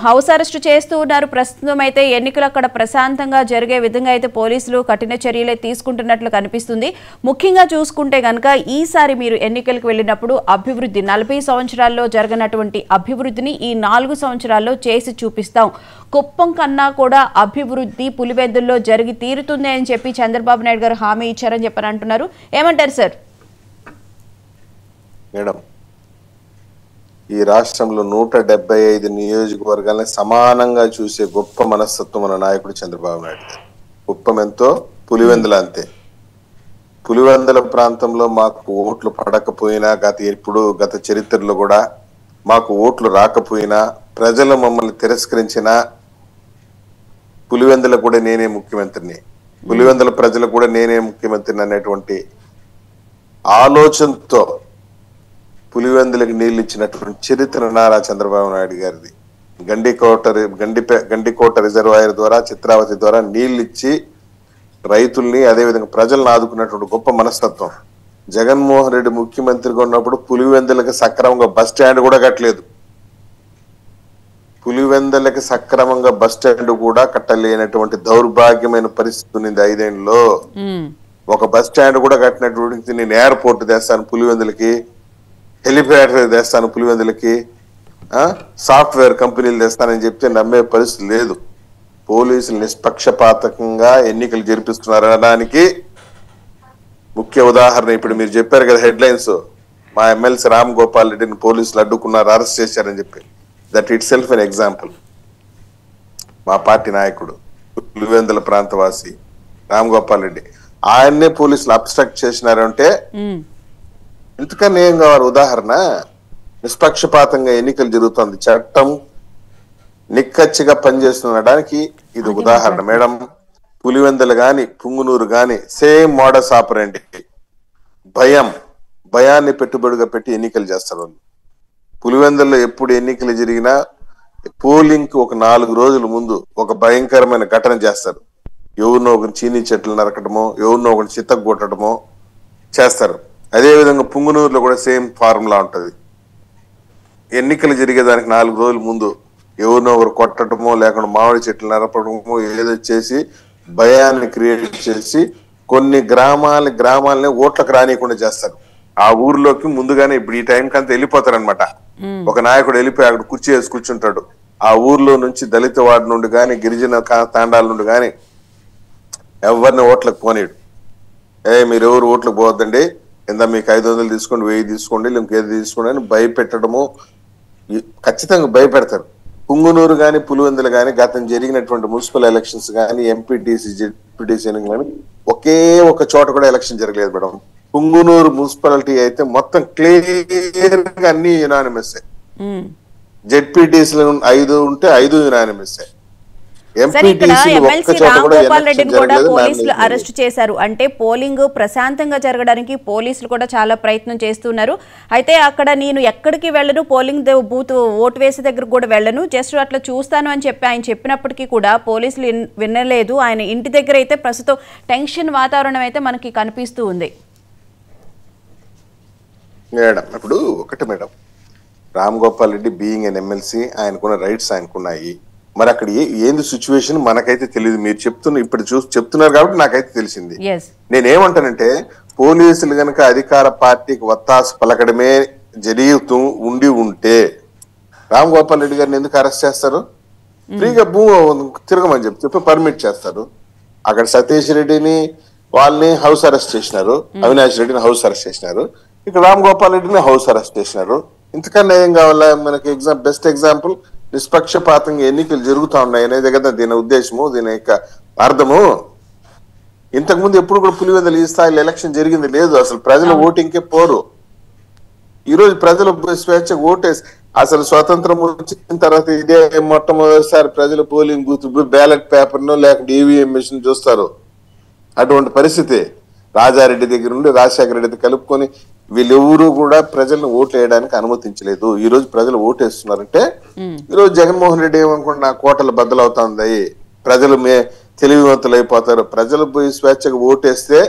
హౌస్ అరెస్ట్ చేస్తూ ఉన్నారు. ప్రస్తుతం అయితే ఎన్నికలు అక్కడ ప్రశాంతంగా జరిగే విధంగా అయితే పోలీసులు కఠిన చర్యలే తీసుకుంటున్నట్లు కనిపిస్తుంది. ముఖ్యంగా చూసుకుంటే కనుక ఈసారి మీరు ఎన్నికలకు వెళ్ళినప్పుడు అభివృద్ధి 40 సంవత్సరాల్లో జరగనటువంటి అభివృద్ధిని ఈ 4 సంవత్సరాల్లో చేసి చూపిస్తాం, కుప్పం కన్నా కూడా అభివృద్ధి పులివెందుల్లో జరిగి తీరుతుంది అని చెప్పి చంద్రబాబు నాయుడు గారు హామీ ఇచ్చారని చెప్పని అంటున్నారు. ఏమంటారు సార్? మేడం, ఈ రాష్ట్రంలో 175 నియోజకవర్గాలని సమానంగా చూసే గొప్ప మనస్తత్వం మన నాయకుడు చంద్రబాబు నాయుడు గారు. కుప్పం ఎంతో, పులివెందుల అంతే. పులివెందుల ప్రాంతంలో మాకు ఓట్లు పడకపోయినా, గత చరిత్రలో కూడా మాకు ఓట్లు రాకపోయినా, ప్రజలు మమ్మల్ని తిరస్కరించినా, పులివెందుల కూడా నేనే ముఖ్యమంత్రిని, పులివెందుల ప్రజలు కూడా నేనే ముఖ్యమంత్రిని అనేటువంటి ఆలోచనతో పులివెందులకు నీళ్లు ఇచ్చినటువంటి చరిత్ర నారా చంద్రబాబు నాయుడు గారిది. గండికోట రిజర్వాయర్ ద్వారా, చిత్రావతి ద్వారా నీళ్లు ఇచ్చి రైతుల్ని, అదేవిధంగా ప్రజలను ఆదుకున్నటువంటి గొప్ప మనస్తత్వం. జగన్మోహన్ రెడ్డి ముఖ్యమంత్రిగా ఉన్నప్పుడు పులివెందులకు సక్రమంగా బస్ స్టాండ్ కూడా కట్టలేదు. పులివెందులకి సక్రమంగా బస్ స్టాండ్ కూడా కట్టలేనటువంటి దౌర్భాగ్యమైన పరిస్థితి ఉంది 5 ఏళ్లలో. ఒక బస్ స్టాండ్ కూడా కట్టినటువంటి నేను ఎయిర్పోర్ట్ తెస్తాను పులివెందులకి, హెలిప్యాడ్ తెస్తాను పులివెందులకి, సాఫ్ట్వేర్ కంపెనీలు తెస్తానని చెప్తే నమ్మే పరిస్థితి లేదు. పోలీసులు నిష్పక్షపాతంగా ఎన్నికలు జరిపిస్తున్నారనడానికి ముఖ్య ఉదాహరణ ఇప్పుడు మీరు చెప్పారు కదా హెడ్లైన్స్, మా ఎమ్మెల్సీ రామ్ గోపాల్ రెడ్డిని పోలీసులు అడ్డుకున్నారు, అరెస్ట్ చేశారని చెప్పి. That it self an example. మా పార్టీ నాయకుడు, పులివెందుల ప్రాంతవాసి రామ్ గోపాల్ రెడ్డి, ఆయన్నే పోలీసులు అబ్స్ట్రక్ట్ చేసినారంటే ఇంతకన్నా ఏం కావాలి ఉదాహరణ? నిష్పక్షపాతంగా ఎన్నికలు జరుగుతుంది, చట్టం నిక్కచ్చిగా పనిచేస్తుండడానికి ఇది ఉదాహరణ. మేడం, పులివెందలు గాని పుంగునూరు గాని సేమ్ మోడస్ ఆపరండి. భయాన్ని పెట్టుబడిగా పెట్టి ఎన్నికలు చేస్తారు వాళ్ళు. పులివెందల్లో ఎప్పుడు ఎన్నికలు జరిగినా పోలింగ్ కి ఒక 4 రోజుల ముందు ఒక భయంకరమైన ఘటన చేస్తారు. ఎవరినో ఒకరిని చీనీ చెట్లు నరకటమో, ఎవరినో ఒకరిని చిత్తకు కొట్టడమో చేస్తారు. అదే విధంగా పుంగునూరులో కూడా సేమ్ ఫార్ములా ఉంటది. ఎన్నికలు జరిగేదానికి 4 రోజుల ముందు ఎవరినో ఒకరు కొట్టడమో, లేకుండా మామిడి చెట్లు నరపడమో ఏదో చేసి భయాన్ని క్రియేట్ చేసి కొన్ని గ్రామాలని ఓట్లకు రానియకుండా చేస్తారు. ఆ ఊర్లోకి ముందుగానే ఇప్పుడు ఈ టైంకి అంతా వెళ్ళిపోతారనమాట. ఒక నాయకుడు వెళ్ళిపోయి అక్కడ కుర్చీ వేసి కూర్చుంటాడు. ఆ ఊర్లో నుంచి దళిత వార్డు నుండి గాని, గిరిజన తాండాల నుండి గాని ఎవరిని ఓట్లకు పోనీడు. మీరు ఎవరు ఓట్లకు పోవద్దండి, కింద మీకు 500 తీసుకోండి, 1000 తీసుకోండి, ఇంకేది తీసుకోండి అని భయపెట్టడము ఖచ్చితంగా భయపెడతారు. పుంగునూరు గాని పులివెందులు గాని గతం జరిగినటువంటి మున్సిపల్ ఎలక్షన్స్ గాని, ఎంపీటీసీ జెడ్పీటీసీ ఎన్నికలు గాని ఒకే ఒక చోట కూడా ఎలక్షన్ జరగలేదు మేడం. పుంగునూరు మున్సిపాలిటీ అయితే మొత్తం క్లియర్ గా అన్ని యునానిమస్. జెడ్పీటీసీలు 5 ఉంటే 5 యునానిమస్. సరే, ఇక్కడ ఎమ్మెల్సీ రామ్ గోపాల్ రెడ్డిని కూడా పోలీసులు అరెస్ట్ చేశారు. అంటే పోలింగ్ ప్రశాంతంగా జరగడానికి పోలీసులు కూడా చాలా ప్రయత్నం చేస్తున్నారు. అయితే అక్కడ నేను ఎక్కడికి వెళ్ళను, పోలింగ్ బూత్ ఓటు వేసే దగ్గర కూడా వెళ్ళను, జస్ట్ అట్లా చూస్తాను అని చెప్పి ఆయన చెప్పినప్పటికీ కూడా పోలీసులు వినలేదు. ఆయన ఇంటి దగ్గర అయితే ప్రస్తుతం టెన్షన్ వాతావరణం అయితే మనకి కనిపిస్తూ ఉంది. మేడం ఇప్పుడు ఒకటి madam, Ram Gopal Reddy being an MLC ఆయనకున్న రైట్స్ ఆయనకున్నాయి. మరి అక్కడ ఏంది సిచ్యువేషన్ మనకైతే తెలియదు. మీరు ఇప్పుడు చెప్తున్నారు కాబట్టి నాకైతే తెలిసింది. నేనేమంటానంటే పోలీసులు గనక అధికార పార్టీకి వత్తాసు పలకడమే జరుగుతూ ఉంటే రామ్ గోపాల్ రెడ్డి గారిని ఎందుకు అరెస్ట్ చేస్తారు? ఫ్రీగా తిరగమని చెప్పి పర్మిట్ చేస్తారు. అక్కడ సతీష్ రెడ్డిని వాళ్ళని హౌస్ అరెస్ట్ చేసినారు, అవినాష్ రెడ్డిని హౌస్ అరెస్ట్ చేసినారు, ఇక్కడ రామ్ గోపాల్ రెడ్డిని హౌస్ అరెస్ట్ చేసినారు. ఇంతకన్నా ఏం కావాలా మనకి? బెస్ట్ ఎగ్జాంపుల్ నిష్పక్షపాతంగా ఎన్నికలు జరుగుతా ఉన్నాయి అనేది కదా దీని ఉద్దేశము, దీని యొక్క అర్థము. ఇంతకుముందు ఎప్పుడు కూడా పులివెందులు ఈ స్థాయిలో ఎలక్షన్ జరిగింది లేదు. అసలు ప్రజలు ఓటింగ్కే పోరు. ఈ రోజు ప్రజలు స్వేచ్ఛగా ఓటేసి అసలు స్వతంత్రం వచ్చిన తర్వాత ఇదే మొట్టమొదటిసారి ప్రజలు పోలింగ్ బూత్ బ్యాలెట్ పేపర్ ను లేకుంటే ఈవీఎం మిషన్ చూస్తారు. అటువంటి పరిస్థితి రాజారెడ్డి దగ్గర నుండి రాజశేఖర రెడ్డి కలుపుకొని వీళ్ళెవరూ కూడా ప్రజలను ఓట్లు వేయడానికి అనుమతించలేదు. ఈ రోజు ప్రజలు ఓటేస్తున్నారంటే ఈ రోజు జగన్మోహన్ రెడ్డి ఏమనుకుంటే నా కోటలు బద్దలవుతుంది, ప్రజలు తెలివివంతులు అయిపోతారు, ప్రజలు పోయి స్వేచ్ఛగా ఓటేస్తే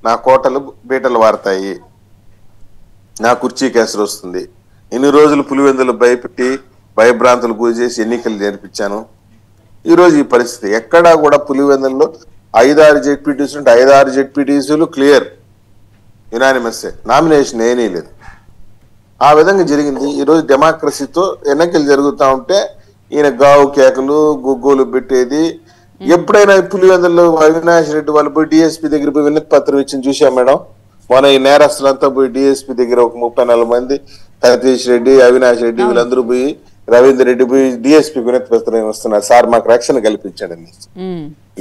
నా కోటలు బీటలు వారతాయి, నా కుర్చీ కేసులు వస్తుంది. ఇన్ని రోజులు పులివెందులు భయపెట్టి భయభ్రాంతులు గురి చేసి ఎన్నికలు జరిపించాను. ఈ రోజు ఈ పరిస్థితి ఎక్కడా కూడా పులివెందుల్లో 5-6 జెడ్పీటీసీలు ఉంటే 5-6 జెడ్పీటీసీలు క్లియర్ యునానిమస్, నామినేషన్ ఏమీ లేదు. ఆ విధంగా జరిగింది. ఈ రోజు డెమోక్రసీతో ఎన్నికలు జరుగుతూ ఉంటే ఈయన గావు కేకలు గుగ్గోలు పెట్టేది. ఎప్పుడైనా పులివెందుల్లో అవినాష్ రెడ్డి వాళ్ళు పోయి డిఎస్పీ దగ్గర పోయి వినతి పత్రం ఇచ్చింది చూసాం మేడం. మన ఈ నేరస్తులంతా పోయి డిఎస్పీ దగ్గర ఒక 34 మంది, సతీష్ రెడ్డి, అవినాష్ రెడ్డి వీళ్ళందరూ పోయి రవీంద్ర రెడ్డి పోయి డిఎస్పీ వినతి పత్రం వస్తున్నారు, సార్ మాకు రక్షణ కల్పించాడని.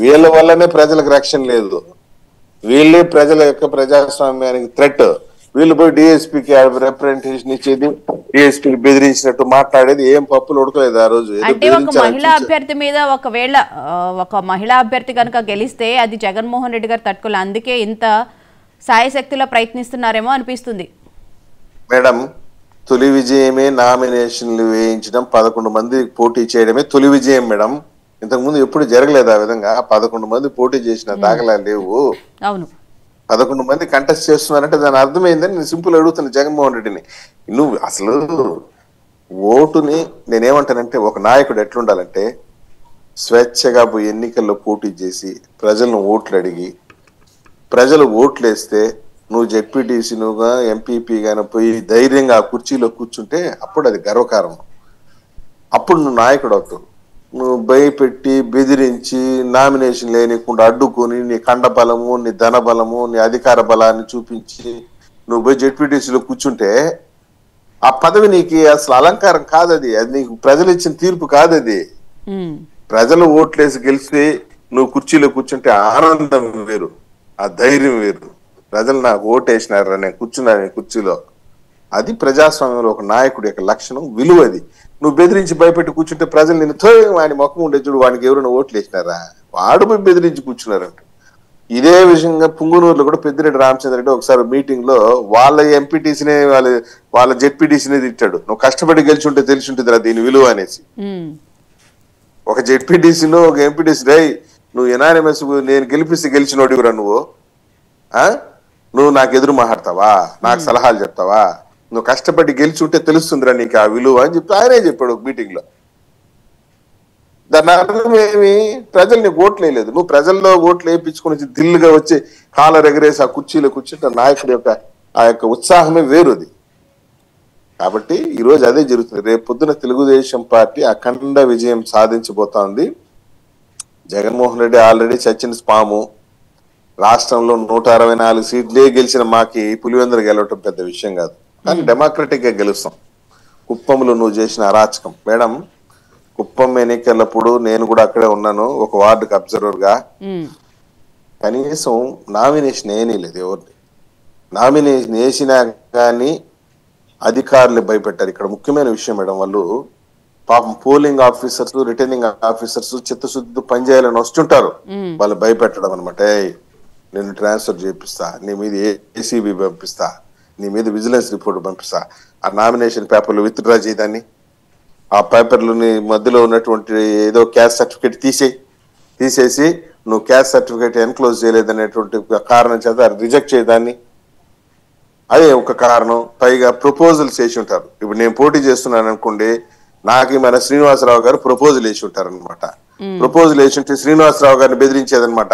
వీళ్ళ వల్లనే ప్రజలకు రక్షణ లేదు, వీళ్ళే ప్రజల యొక్క ప్రజాస్వామ్యానికి థ్రెట్. వీళ్ళు పోయి డిఎస్పీకి రిప్రజెంటేషన్ ఇచ్చేది, డిఎస్పీకి బెదిరించినట్టు మాట్లాడేది ఏం పప్పులు ఉడకలేదు ఆ రోజు. అంటే ఒక మహిళా అభ్యర్థి మీద ఒకవేళ ఒక మహిళా అభ్యర్థి కనుక గెలిస్తే అది జగన్మోహన్ రెడ్డి గారు తట్టుకోలే, అందుకే ఇంత సాయశక్తిలో ప్రయత్నిస్తున్నారేమో అనిపిస్తుంది మేడం. తొలి విజయమే నామినేషన్లు వేయించడం, 11 మంది పోటీ చేయడమే తొలి విజయం మేడం. ఇంతకు ముందు ఎప్పుడు జరగలేదు ఆ విధంగా. 11 మంది పోటీ చేసిన దాఖలాలు లేవు. అవును, 11 మంది కంటెస్ట్ చేస్తున్నారంటే దాని అర్థమైందని నేను సింపుల్ అడుగుతున్నా జగన్మోహన్ రెడ్డిని. నువ్వు అసలు ఓటుని నేనేమంటానంటే ఒక నాయకుడు ఎట్లుండాలంటే స్వేచ్ఛగా పోయి ఎన్నికల్లో పోటీ చేసి ప్రజలను ఓట్లు అడిగి ప్రజలు ఓట్లు వేస్తే నువ్వు జెడ్పీటీసీ నువ్వుగా ఎంపీపీ గాని పోయి ధైర్యంగా ఆ కుర్చీలో కూర్చుంటే అప్పుడు అది గర్వకారణం. అప్పుడు నువ్వు నాయకుడు అవుతావు. నువ్వు భయపెట్టి బెదిరించి నామినేషన్ లేనికుండా అడ్డుకొని నీ కండ బలము, నీ ధన బలము, నీ అధికార బలాన్ని చూపించి నువ్వు పోయి జెడ్పీటీసీలో కూర్చుంటే ఆ పదవి నీకు అసలు అలంకారం కాదది, అది నీకు ప్రజలు ఇచ్చిన తీర్పు కాదది. ప్రజలు ఓట్లేసి గెలిచి నువ్వు కుర్చీలో కూర్చుంటే ఆనందం వేరు, ఆ ధైర్యం వేరు. ప్రజలు నాకు ఓటేసినారా, నేను కూర్చున్నాను కుర్చీలో, అది ప్రజాస్వామ్యంలో ఒక నాయకుడి యొక్క లక్షణం, విలువది. నువ్వు బెదిరించి భయపెట్టి కూర్చుంటే ప్రజలు నిన్ను వాడి మొక్కం ఉండే చూడు, వాడికి ఎవరైనా ఓట్లు వేసినారా, వాడు పోయి బెదిరించి కూర్చున్నారంట. ఇదే విషయంగా పుంగునూరులో కూడా పెద్దిరెడ్డి రామచంద్ర రెడ్డి ఒకసారి మీటింగ్ లో వాళ్ళ ఎంపీటీసీనే వాళ్ళ జెడ్పీటీసీనే తిట్టాడు, నువ్వు కష్టపడి గెలిచి ఉంటే తెలిసి ఉంటుంది దీని విలువ అనేసి. ఒక జెడ్పీటీసీలో ఒక ఎంపీటీసీ రై నువ్వు ఎనానిమస్ నేను గెలిపిస్తే గెలిచినోడివిరా నువ్వు నాకు ఎదురు మాట్లాడతావా, నాకు సలహాలు చెప్తావా, నువ్వు కష్టపడి గెలిచి ఉంటే తెలుస్తుందిరా నీకు ఆ విలువ అని చెప్పి ఆయనే చెప్పాడు ఒక మీటింగ్ లో. దాని అర్థం ఏమి, ప్రజలు నీకు ఓట్లు వేయలేదు, నువ్వు ప్రజల్లో ఓట్లు వేయించుకుని దిల్లుగా వచ్చి కాలర్ ఎగరేసి ఆ కుర్చీలో కూర్చుంటే నాయకుడి యొక్క ఆ యొక్క ఉత్సాహమే వేరుది. కాబట్టి ఈ రోజు అదే జరుగుతుంది. రేపు పొద్దున తెలుగుదేశం పార్టీ అఖండ విజయం సాధించబోతోంది. జగన్మోహన్ రెడ్డి ఆల్రెడీ చచ్చిన స్పాము. రాష్ట్రంలో 164 సీట్లే గెలిచిన మాకి పులివెందులు గెలవటం పెద్ద విషయం కాదు, కానీ డెమోక్రటిక్ గా గెలుస్తాం. కుప్పంలో నువ్వు చేసిన అరాచకం మేడం, కుప్పం ఎన్నికలప్పుడు నేను కూడా అక్కడే ఉన్నాను ఒక వార్డుకి అబ్జర్వర్ గా. కనీసం నామినేషన్ వేయలేదు, ఎవరిని నామినేషన్ వేసినా కానీ అధికారులు భయపెట్టారు. ఇక్కడ ముఖ్యమైన విషయం మేడం, వాళ్ళు పాపం పోలింగ్ ఆఫీసర్స్ రిటర్నింగ్ ఆఫీసర్స్ చిత్తశుద్ధి పనిచేయాలని వస్తుంటారు, వాళ్ళు భయపెట్టడం అనమాట. నేను ట్రాన్స్ఫర్ చేపిస్తా, నీ మీద ఏసీబీ పంపిస్తా, నీ మీద విజిలెన్స్ రిపోర్ట్ పంపిస్తా, ఆ నామినేషన్ పేపర్లు విత్డ్రా చేయదాన్ని, ఆ పేపర్లని మధ్యలో ఉన్నటువంటి ఏదో క్యాస్ట్ సర్టిఫికేట్ తీసేసి నువ్వు క్యాస్ట్ సర్టిఫికేట్ ఎన్క్లోజ్ చేయలేదనేటువంటి కారణం చేత రిజెక్ట్ చేయదాన్ని, అదే ఒక కారణం. పైగా ప్రపోజల్స్ వేసి ఉంటారు. ఇప్పుడు నేను పోటీ చేస్తున్నాను అనుకోండి, నాకు మన శ్రీనివాసరావు గారు ప్రపోజల్ వేసి ఉంటారు అనమాట. ప్రపోజల్ వేసి ఉంటే శ్రీనివాసరావు గారిని బెదిరించేదనమాట,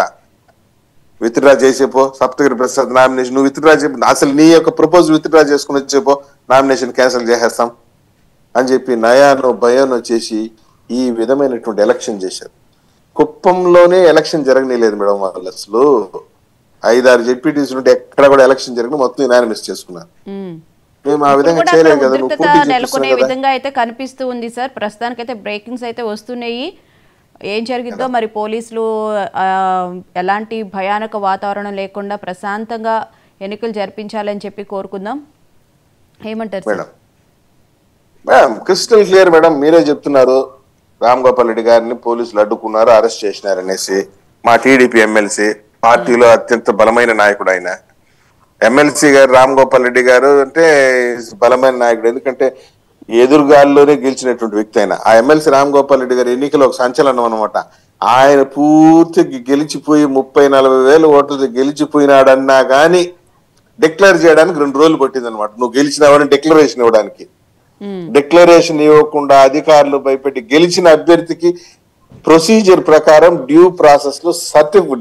విత్డ్రా చేసేపో సప్తగిరి ప్రసాద్ నామినేషన్ నువ్వు విత్డ్రా చే, అసలు నీ యొక్క ప్రపోజల్ విత్డ్రా చేసుకుని వచ్చేపో నామినేషన్ క్యాన్సిల్ చేసేస్తాం అని చెప్పి నయానో భయానో చేసి ఈ విధమైనటువంటి ఎలక్షన్ చేశారు. కుప్పంలోనే ఎలక్షన్ జరగలేదు మేడం, వాళ్ళు అసలు 5-6 జెడ్పీటీసీ ఉంటే ఎక్కడ కూడా ఎలక్షన్ జరిగిన మొత్తం యునానిమస్ చేసుకున్నారు. మేము ఆ విధంగా చేయలేదు కదా, నెలకొనే విధంగా అయితే కనిపిస్తూ ఉంది సార్. ప్రస్తుతానికైతే బ్రేకింగ్స్ అయితే వస్తున్నాయి. ఏం జరిగిద్దో మరి. పోలీసులు ఎలాంటి భయానక వాతావరణం లేకుండా ప్రశాంతంగా ఎన్నికలు జరిపించాలని చెప్పి కోరుకుందాం. ఏమంటారు sir? Madam crystal clear madam, మీరే చెప్తున్నారు రామ్ గోపాల్ రెడ్డి గారిని పోలీసులు అడ్డుకున్నారు, అరెస్ట్ చేసినారు అనేసి. మా టీడీపీ ఎమ్మెల్సీ, పార్టీలో అత్యంత బలమైన నాయకుడు ఆయన. ఎమ్మెల్సీ గారు రామ్ గోపాల్ రెడ్డి గారు అంటే బలమైన నాయకుడు, ఎందుకంటే ఎదురుగాల్లోనే గెలిచినటువంటి వ్యక్తి ఆయన. ఆ ఎమ్మెల్సీ రామ్ గోపాల్ రెడ్డి గారు ఎన్నికలు ఒక సంచలనం అనమాట. ఆయన పూర్తిగా గెలిచిపోయి 30-40 వేల ఓట్లతో గెలిచిపోయినాడన్నా కానీ డిక్లేర్ చేయడానికి 2 రోజులు పట్టింది అనమాట. నువ్వు గెలిచినావని డిక్లరేషన్ ఇవ్వడానికి. డిక్లరేషన్ ఇవ్వకుండా అధికారులు భయపెట్టి గెలిచిన అభ్యర్థికి ప్రొసీజర్ ప్రకారం డ్యూ ప్రాసెస్ లో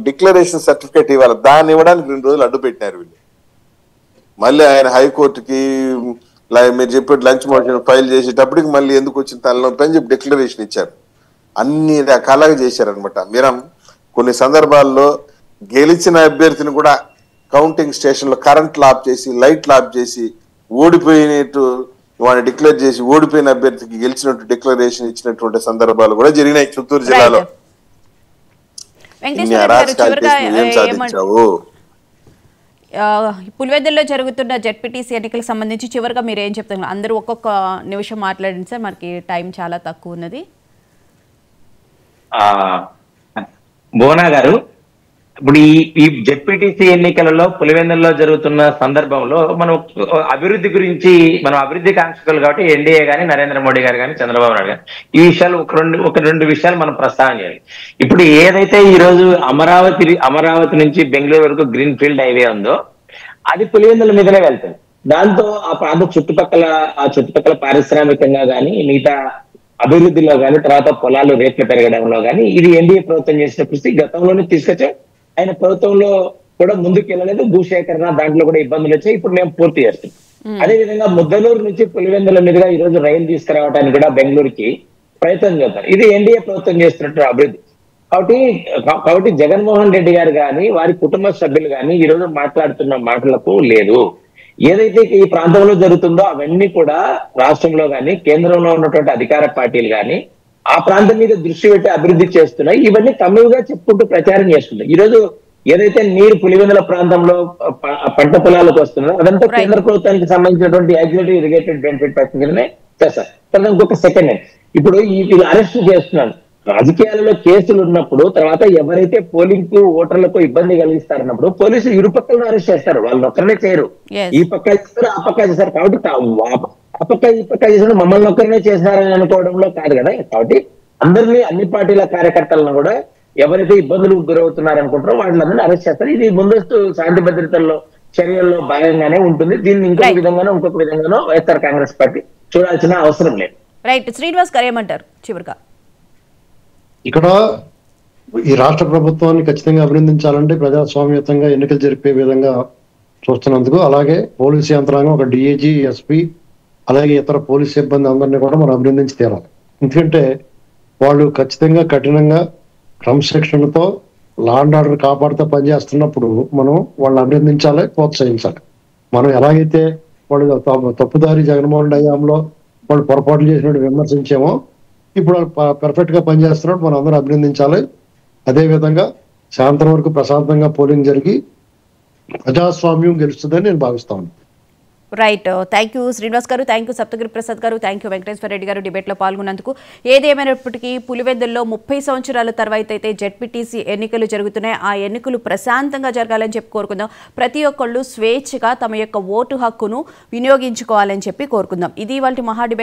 డిక్లరేషన్ సర్టిఫికేట్ ఇవ్వాలి, దాన్ని ఇవ్వడానికి 2 రోజులు అడ్డు పెట్టినారు వీళ్ళు. మళ్ళీ ఆయన హైకోర్టుకి మీరు చెప్పి లంచ్ మోషన్ ఫైల్ చేసేటప్పటికి మళ్ళీ ఎందుకు వచ్చిన తలనొప్పి అని చెప్పి డిక్లరేషన్ ఇచ్చారు. అన్ని రకాలుగా చేశారనమాట. మీరం కొన్ని సందర్భాల్లో గెలిచిన అభ్యర్థిని కూడా కౌంటింగ్ స్టేషన్ లో కరెంట్ లాప్ చేసి లైట్ లాప్ చేసి ఓడిపోయినట్టు వాడిని డిక్లేర్ చేసి ఓడిపోయిన అభ్యర్థికి గెలిచినట్టు డిక్లరేషన్ ఇచ్చినటువంటి సందర్భాలు కూడా జరిగినాయి చిత్తూరు జిల్లాలో. ఏం సాధించావు? పులివెందుల్లో జరుగుతున్న జెడ్పీటీసీ ఎన్నికలకు సంబంధించి చివరిగా మీరు ఏం చెప్తున్నారు? అందరూ ఒక్కొక్క నిమిషం మాట్లాడండి సార్, మనకి టైం చాలా తక్కువ ఉన్నది. భువన గారు, ఇప్పుడు ఈ జెడ్పీటీసీ ఎన్నికలలో పులివెందుల్లో జరుగుతున్న సందర్భంలో మనం అభివృద్ధి గురించి, మనం అభివృద్ధి కాంక్షకులు కాబట్టి ఎన్డీఏ గానీ నరేంద్ర మోడీ గారు కానీ చంద్రబాబు నాయుడు గారు ఈ విషయాలు ఒక రెండు విషయాలు మనం ప్రస్తావన చేయాలి. ఇప్పుడు ఏదైతే ఈ రోజు అమరావతి నుంచి బెంగళూరు వరకు గ్రీన్ ఫీల్డ్ హైవే ఉందో అది పులివెందుల మీదనే వెళ్తుంది. దాంతో ఆ ప్రాంత చుట్టుపక్కల పారిశ్రామికంగా కానీ మిగతా అభివృద్ధిలో కానీ తర్వాత పొలాలు రేట్లు పెరగడంలో కానీ ఇది ఎన్డీఏ ప్రభుత్వం చేసిన కృషి గతంలోనే తీసుకొచ్చాం. ఆయన ప్రభుత్వంలో కూడా ముందుకు వెళ్ళలేదు, భూసేకరణ దాంట్లో కూడా ఇబ్బందులు వచ్చాయి. ఇప్పుడు మేము పూర్తి చేస్తాం. అదే విధంగా ముద్దనూరు నుంచి పులివెందుల మీదుగా ఈ రోజు రైలు తీసుకురావడానికి కూడా బెంగళూరుకి ప్రయత్నం చేస్తారు. ఇది ఎన్డీఏ ప్రభుత్వం చేస్తున్నట్టు అభివృద్ధి. కాబట్టి జగన్మోహన్ రెడ్డి గారు కానీ వారి కుటుంబ సభ్యులు కానీ ఈ రోజు మాట్లాడుతున్న మాటలకు లేదు. ఏదైతే ఈ ప్రాంతంలో జరుగుతుందో అవన్నీ కూడా రాష్ట్రంలో కానీ కేంద్రంలో ఉన్నటువంటి అధికార పార్టీలు కానీ ఆ ప్రాంతం మీద దృష్టి పెట్టి అభివృద్ధి చేస్తున్నాయి. ఇవన్నీ తమిళగా చెప్పుకుంటూ ప్రచారం చేస్తున్నాయి. ఈ రోజు ఏదైతే నీరు పులివెందుల ప్రాంతంలో పంట పొలాలకు వస్తుందో అదంతా కేంద్ర ప్రభుత్వానికి సంబంధించినటువంటి యాక్సిడెంట్ ఇరిగేటెడ్ బెనిఫిట్ పథకం కిందనే చేస్తారు. ఇంకొక సెకండ్, ఇప్పుడు వీళ్ళు అరెస్ట్ చేస్తున్నాను. రాజకీయాలలో కేసులు ఉన్నప్పుడు తర్వాత ఎవరైతే పోలింగ్ కు ఓటర్లకు ఇబ్బంది కలిగిస్తారన్నప్పుడు పోలీసులు ఇరుపక్కలను అరెస్ట్ చేస్తారు, వాళ్ళు ఒక్కరినే చేయరు. Yes. ఈ పక్క చేస్తారు ఆ పక్క చేస్తారు కాబట్టి ఆ పక్క ఈ పక్క చేసిన మమ్మల్ని ఒక్కరినే చేస్తారని అనుకోవడంలో కాదు కదా. కాబట్టి అందరినీ అన్ని పార్టీల కార్యకర్తలను కూడా ఎవరైతే ఇబ్బందులకు గురవుతున్నారు అనుకుంటారో వాళ్ళందరినీ అరెస్ట్ చేస్తారు. ఇది ముందస్తు శాంతి భద్రతల్లో చర్యల్లో భాగంగానే ఉంటుంది. దీన్ని ఇంకొక విధంగానో ఇంకొక విధంగానో వైఎస్ఆర్ కాంగ్రెస్ పార్టీ చూడాల్సిన అవసరం లేదు. రైట్, శ్రీనివాస్ గారు ఏమంటారు చివరిగా? ఇక్కడ ఈ రాష్ట్ర ప్రభుత్వాన్ని ఖచ్చితంగా అభినందించాలంటే ప్రజాస్వామ్యతంగా ఎన్నికలు జరిపే విధంగా చూస్తున్నందుకు, అలాగే పోలీసు యంత్రాంగం, ఒక డిఐజీ, ఎస్పీ, అలాగే ఇతర పోలీస్ సిబ్బంది అందరినీ కూడా మనం అభినందించి తీరాలి. ఎందుకంటే వాళ్ళు ఖచ్చితంగా కఠినంగా క్రమశిక్షణతో లా అండ్ ఆర్డర్ కాపాడుతూ పనిచేస్తున్నప్పుడు మనం వాళ్ళని అభినందించాలి, ప్రోత్సహించాలి. మనం ఎలాగైతే వాళ్ళు తప్పుదారి జగన్మోహన్ హయాంలో వాళ్ళు పొరపాట్లు చేసినట్టు విమర్శించామో, ఇప్పుడు వాళ్ళు పర్ఫెక్ట్ గా పనిచేస్తున్నట్టు మనం అందరూ అభినందించాలి. అదేవిధంగా సాయంత్రం వరకు ప్రశాంతంగా పోలింగ్ జరిగి ప్రజాస్వామ్యం గెలుస్తుందని నేను భావిస్తాను. రైట్, థ్యాంక్ యూ శ్రీనివాస్ గారు, థ్యాంక్ యూ సప్తగిరి ప్రసాద్ గారు, థ్యాంక్ యూ వెంకటేశ్వర రెడ్డి గారు డిబేట్లో పాల్గొన్నందుకు. ఏదేమైనప్పటికీ పులివెందుల్లో 30 సంవత్సరాల తర్వాత అయితే జెడ్పీటీసీ ఎన్నికలు జరుగుతున్నాయి. ఆ ఎన్నికలు ప్రశాంతంగా జరగాలని చెప్పి కోరుకుందాం. ప్రతి ఒక్కళ్ళు స్వేచ్ఛగా తమ యొక్క ఓటు హక్కును వినియోగించుకోవాలని చెప్పి కోరుకుందాం. ఇది ఇవాల్టి మహా డిబేట్.